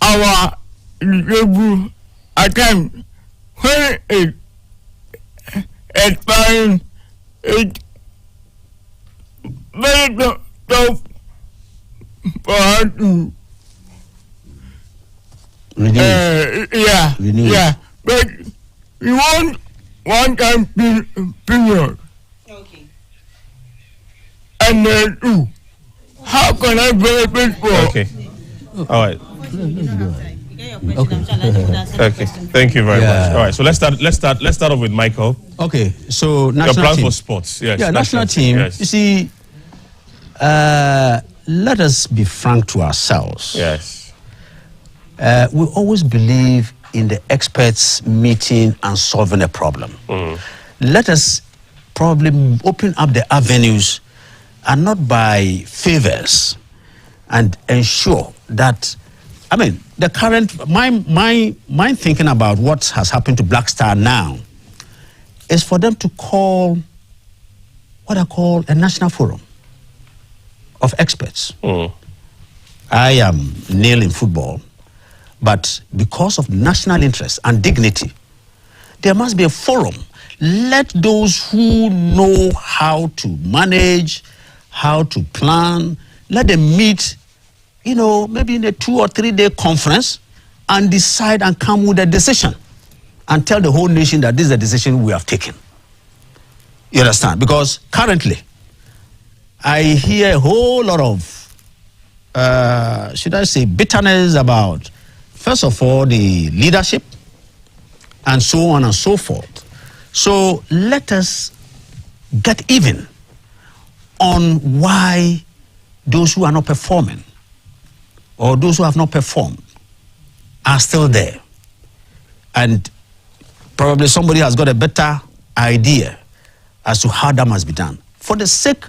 our disabled account, when it expiring, it's very tough for us to renew. But we want one-time period. Okay. And then 2, how can I benefit for? Okay. All right. Okay, thank you very much. All right, so let's start off with Michael. Okay, so national your plans team. For sports, yes. Yeah, national team. Yes. You see, let us be frank to ourselves. Yes. We always believe in the experts meeting and solving a problem. Let us probably open up the avenues and not by favors and ensure that, I mean, the current, my thinking about what has happened to Black Star now is for them to call what I call a national forum of experts. I am nil in football, but because of national interest and dignity, there must be a forum. Let those who know how to manage, how to plan, let them meet, you know, maybe in a 2 or 3 day conference and decide and come with a decision and tell the whole nation that this is the decision we have taken. You understand? Because currently, I hear a whole lot of, should I say, bitterness about, first of all, the leadership and so on and so forth. So let us get even on why those who are not performing or those who have not performed are still there. And probably somebody has got a better idea as to how that must be done for the sake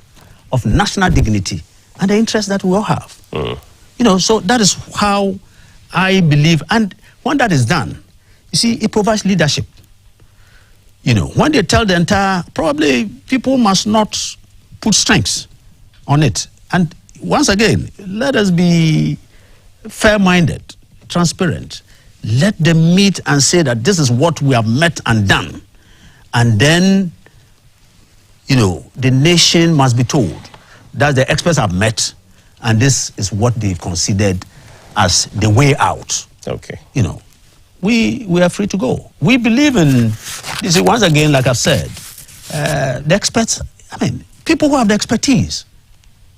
of national dignity and the interest that we all have. You know, so that is how I believe. And when that is done, you see, it provides leadership. You know, when they tell the entire, probably people must not put strings on it. And once again, let us be fair-minded, transparent. Let them meet and say that this is what we have met and done. And then, you know, the nation must be told that the experts have met and this is what they've considered as the way out. Okay. You know, we are free to go. We believe in, you see, once again, like I've said, the experts, I mean, people who have the expertise,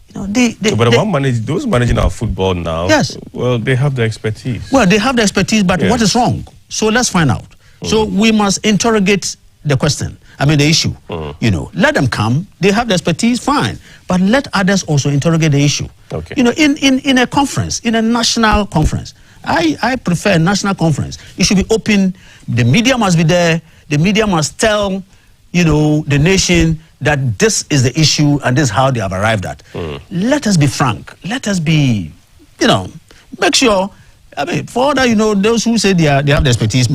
you know, those managing our football now, yes, well, they have the expertise. Well, they have the expertise, but what is wrong? So let's find out. So we must interrogate the question. I mean, the issue. You know, let them come. They have the expertise, fine. But let others also interrogate the issue. Okay. You know, in a conference, in a national conference, I prefer a national conference. It should be open. The media must be there. The media must tell, you know, the nation that this is the issue and this is how they have arrived at. Let us be frank. Let us be, you know, make sure. I mean, for that, you know, those who say they have the expertise,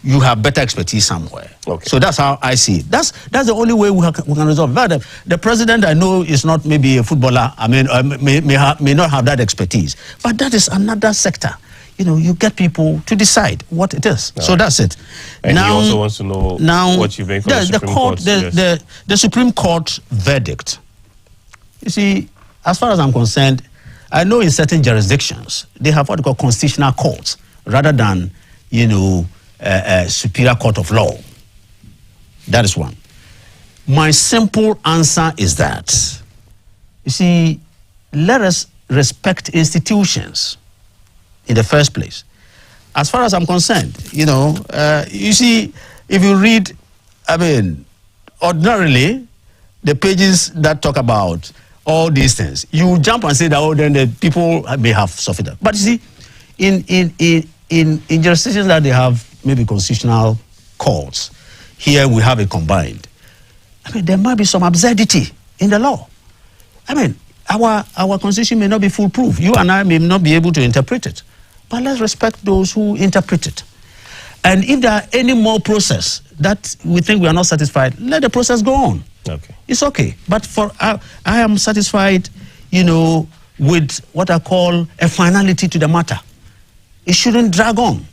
you have better expertise somewhere. Okay. So that's how I see it. That's the only way we can resolve. But the president, I know, is not maybe a footballer. I mean, may not have that expertise. But that is another sector. You know, you get people to decide what it is. So that's it. And he also wants to know what you think of the Supreme Court. The Supreme Court verdict. You see, as far as I'm concerned, I know in certain jurisdictions, they have what they call constitutional courts rather than, you know, a superior court of law. That is one. My simple answer is that, you see, let us respect institutions in the first place. As far as I'm concerned, you know, you see, if you read, I mean, ordinarily, the pages that talk about all these things, you jump and say that, oh, then the people may have suffered that. But you see, in jurisdictions that they have maybe constitutional courts, here we have it combined. I mean, there might be some absurdity in the law. I mean, our constitution may not be foolproof. You and I may not be able to interpret it. But let's respect those who interpret it. And if there are any more process that we think we are not satisfied, let the process go on. Okay. It's okay. But I am satisfied, you know, with what I call a finality to the matter. It shouldn't drag on,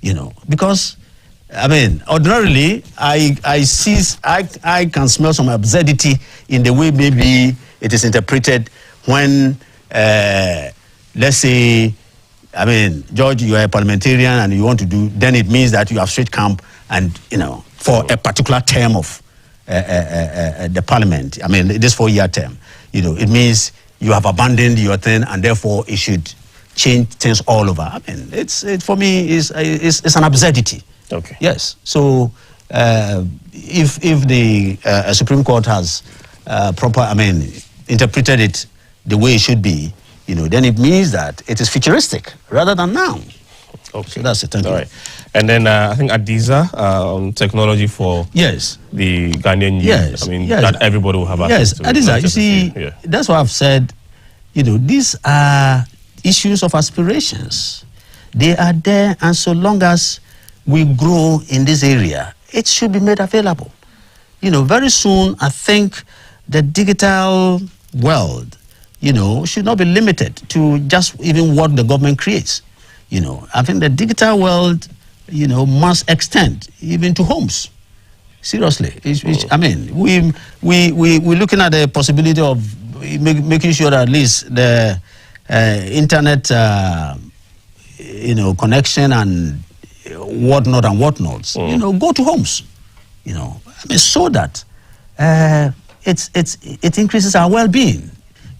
you know, because, I mean, ordinarily, I can smell some absurdity in the way maybe it is interpreted when, let's say, I mean, George, you are a parliamentarian and you want to do, then it means that you have straight camp and, you know, for a particular term of the parliament, I mean, this 4-year term, you know, it means you have abandoned your thing and therefore it should change things all over. I mean, for me is an absurdity. Okay. Yes. So if the Supreme Court has interpreted it the way it should be, then it means that it is futuristic rather than now. Okay. So that's it. Thank you. All right. And then I think Adiza on technology for the Ghanaian youth. Yes. I mean, that everybody will have access to. Yes, Adiza, you see, that's why I've said, these are issues of aspirations. They are there, and so long as we grow in this area, it should be made available. Very soon, I think the digital world, should not be limited to just even what the government creates. I think the digital world, must extend even to homes. Seriously, I mean, we're looking at the possibility of making sure that at least the internet, connection and whatnots, go to homes. So that it increases our well-being.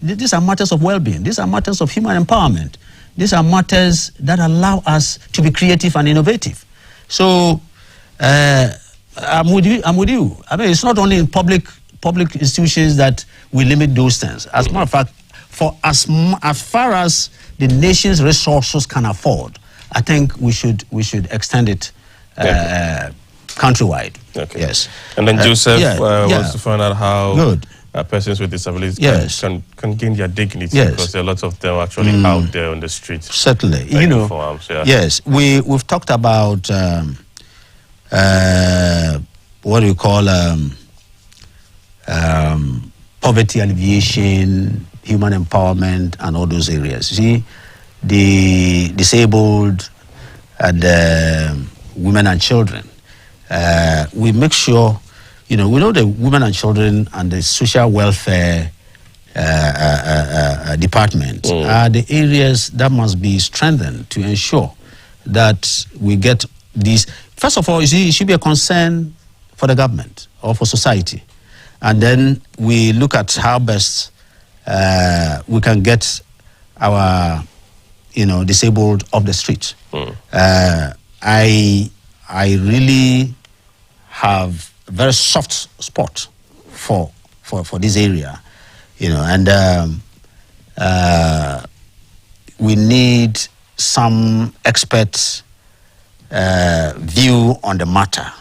These are matters of well-being. These are matters of human empowerment. These are matters that allow us to be creative and innovative. So I'm with you. I mean, it's not only in public institutions that we limit those things. As a matter of fact, for as far as the nation's resources can afford, I think we should extend it countrywide. Okay. Yes. And then Joseph wants to find out how persons with disabilities can gain their dignity, because there are lots of them actually out there on the streets. Certainly. For arms, yes, we've talked about what do you call poverty alleviation, human empowerment, and all those areas. You see, the disabled and women and children, we make sure, we know the women and children and the social welfare department are the areas that must be strengthened to ensure that we get these. First of all, you see, it should be a concern for the government or for society. And then we look at how best we can get our, disabled off the street. I really have a very soft spot for this area, and we need some expert view on the matter,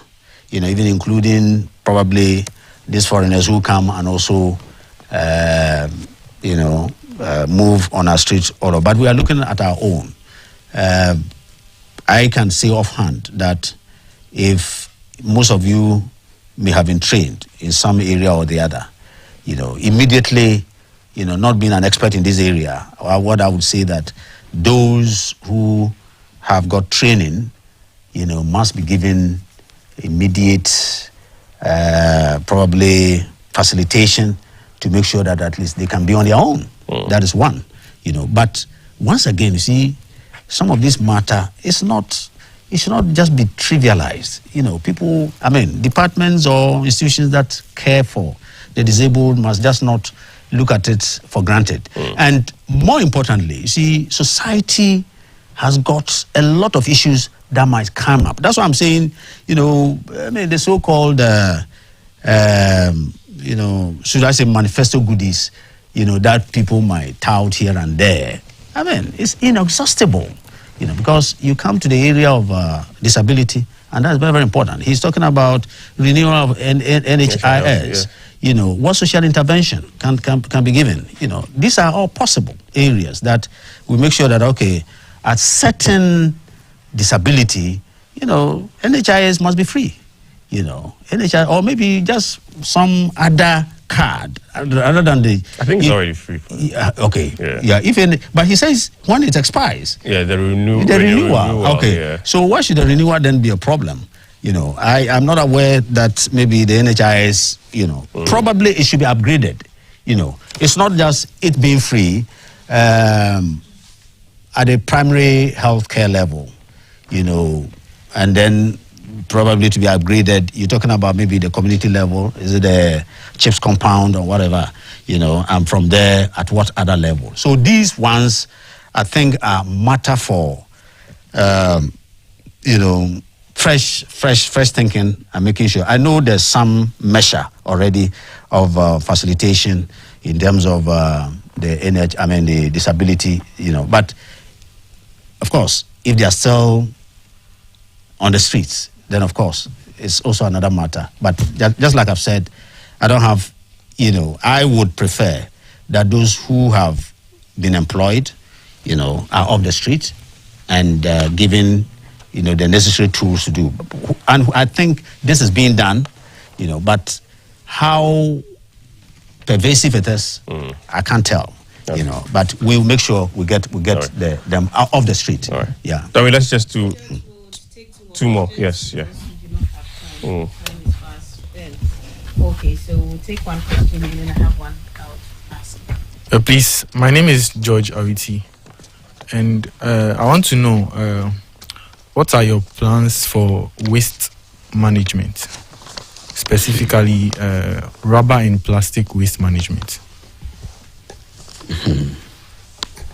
even including probably these foreigners who come and also, move on our streets. But we are looking at our own. I can say offhand that if most of you may have been trained in some area or the other, immediately, not being an expert in this area, or what I would say that those who have got training, must be given immediate, probably facilitation to make sure that at least they can be on their own. That is one, But once again, you see, some of this matter it should not just be trivialized. People, departments or institutions that care for the disabled must just not look at it for granted. And more importantly, you see, society has got a lot of issues that might come up. That's why I'm saying, the so-called, should I say manifesto goodies, that people might tout here and there. It's inexhaustible, because you come to the area of disability, and that's very, very important. He's talking about renewal of NHIS. What social intervention can be given. These are all possible areas that we make sure that, okay, at certain disability, NHIS must be free. NHIS, or maybe just some other card other than the. I think it's already free. Okay. But he says when it expires. Yeah, the renewal. Okay. Yeah. So why should the renewal then be a problem? I'm not aware that maybe the NHIS, probably it should be upgraded. It's not just it being free at a primary healthcare level, and then probably to be upgraded. You're talking about maybe the community level. Is it the CHIPS compound or whatever, and from there at what other level? So these ones I think are matter for, fresh thinking and making sure. I know there's some measure already of facilitation in terms of the disability, but of course, if they are still on the streets, then of course, it's also another matter. But just like I've said, I don't have, I would prefer that those who have been employed, are off the street and given, the necessary tools to do. And I think this is being done, but how pervasive it is, I can't tell, but we'll make sure we get them out of the street. All right. Yeah. Sorry, let's just do two more. Yes, yeah. Okay, so we'll take one question and then I have one out. Please, my name is George Awiti, and I want to know what are your plans for waste management, specifically rubber and plastic waste management?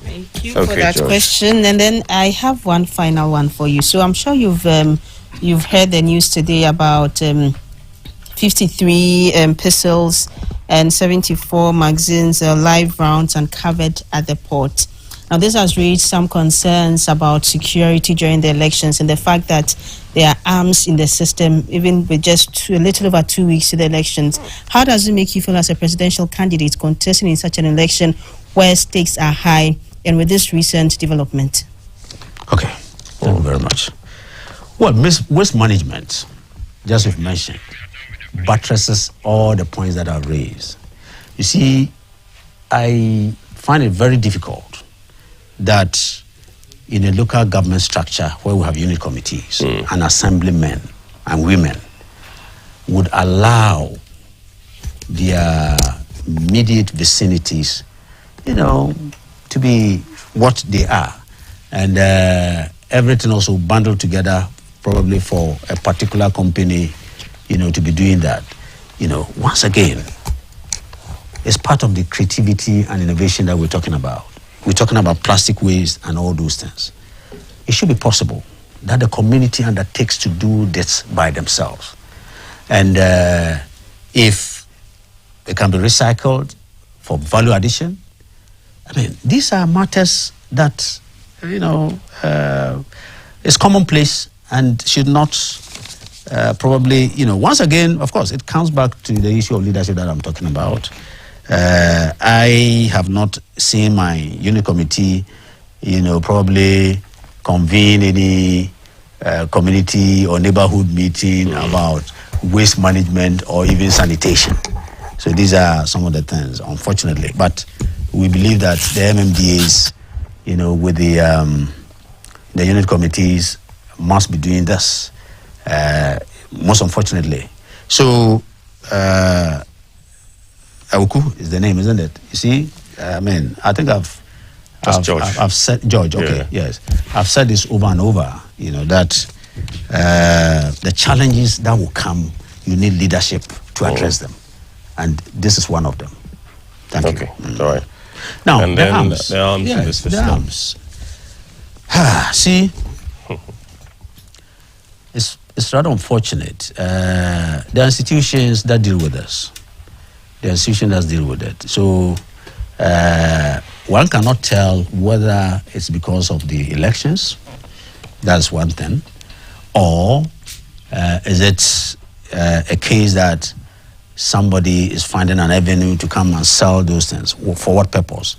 Thank you for that question. And then I have one final one for you. So I'm sure you've heard the news today about 53 pistols and 74 magazines, live rounds uncovered at the port. Now, this has raised some concerns about security during the elections and the fact that there are arms in the system, even with just a little over 2 weeks to the elections. How does it make you feel as a presidential candidate contesting in such an election where stakes are high and with this recent development? Okay, thank you very much. Well, waste management, just as mentioned, buttresses all the points that are raised. You see, I find it very difficult that in a local government structure where we have unit committees and assemblymen and women would allow their immediate vicinities, to be what they are, and everything also bundled together probably for a particular company, to be doing that. Once again, it's part of the creativity and innovation that we're talking about. We're talking about plastic waste and all those things. It should be possible that the community undertakes to do this by themselves. And if it can be recycled for value addition, these are matters that, is commonplace and should not probably, once again, of course, it comes back to the issue of leadership that I'm talking about. I have not seen my unit committee, probably convene any community or neighborhood meeting about waste management or even sanitation. So these are some of the things, unfortunately. But we believe that the MMDAs, with the unit committees must be doing this, most unfortunately. So, Awuku is the name, isn't it? You see, I think I've said George. Okay, yes, I've said this over and over. That the challenges that will come, you need leadership to address them, and this is one of them. Thank you. All right. Now, and the then arms. the arms in the system. The arms. See, it's rather unfortunate. There are institutions that deal with this. The institution that deal with it. So one cannot tell whether it's because of the elections. That's one thing, or is it a case that somebody is finding an avenue to come and sell those things? For what purpose?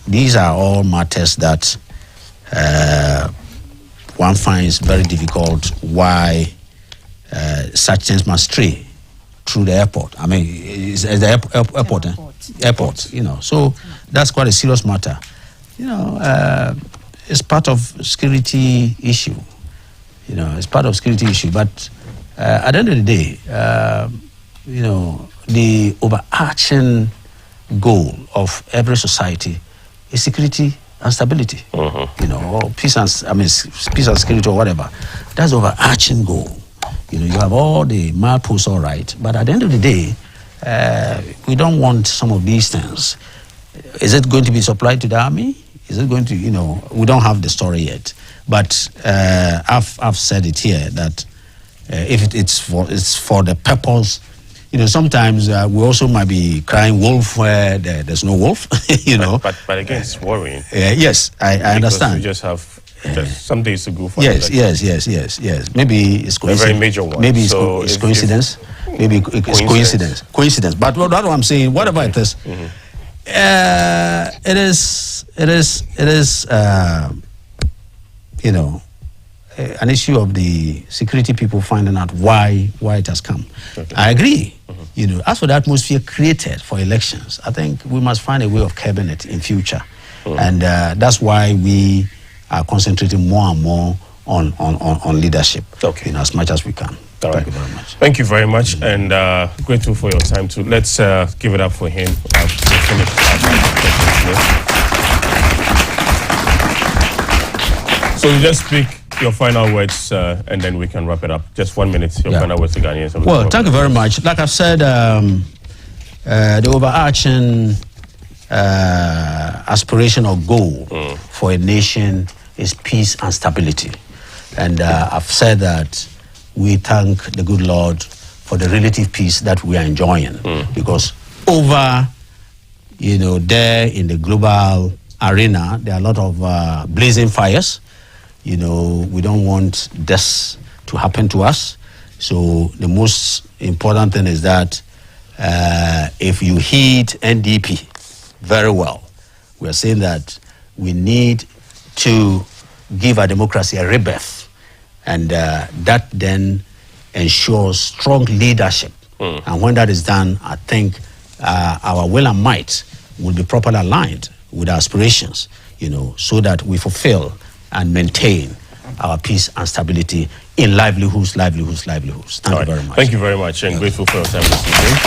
These are all matters that one finds very difficult. Why such things must stray through the airport? It's the airport. So that's quite a serious matter. It's part of security issue. It's part of security issue. But at the end of the day, the overarching goal of every society is security and stability. Or peace and security or whatever. That's the overarching goal. You have all the mileposts, all right, but at the end of the day, we don't want some of these things Is it going to be supplied to the army? Is it going to, we don't have the story yet. But I've said it here that if it's for the purpose, sometimes we also might be crying wolf where there's no wolf, But again, it's worrying. Yes, I understand. We just have some days to go for yes. Maybe it's coincidence. A very major one. Maybe it's coincidence. Maybe it's coincidence. But what I'm saying, whatever it is, it is an issue of the security people finding out why it has come. Okay. I agree. As for the atmosphere created for elections, I think we must find a way of curbing it in future. And that's why we are concentrating more and more on leadership as much as we can. Thank you very much. Thank you very much, and grateful for your time too. Let's give it up for him. So you just speak your final words, and then we can wrap it up. Just 1 minute, your final words to Ghanaians. Well, thank you very much. Like I've said, the overarching aspiration or goal for a nation is peace and stability. And I've said that we thank the good Lord for the relative peace that we are enjoying. Because over, there in the global arena, there are a lot of blazing fires. We don't want this to happen to us. So the most important thing is that if you heed NDP very well, we are saying that we need to give our democracy a rebirth, and that then ensures strong leadership. And when that is done, I think our will and might will be properly aligned with our aspirations, so that we fulfill and maintain our peace and stability in livelihoods. Thank you very much. Thank you very much, and grateful for your time this evening.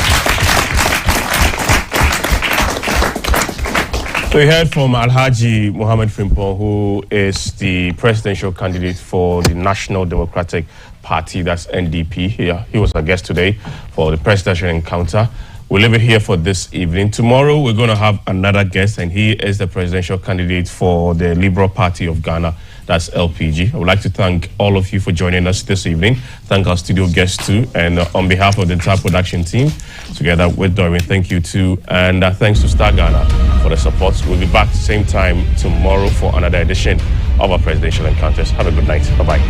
We heard from Alhaji Mohammed Frimpong, who is the presidential candidate for the National Democratic Party, that's NDP. He was our guest today for the presidential encounter. We'll leave it here for this evening. Tomorrow, we're going to have another guest, and he is the presidential candidate for the Liberal Party of Ghana, that's LPG. I would like to thank all of you for joining us this evening. Thank our studio guests too, and on behalf of the entire production team, together with Doreen, thank you too, and thanks to Star Ghana for the support. We'll be back same time tomorrow for another edition of our presidential encounters. Have a good night. Bye-bye.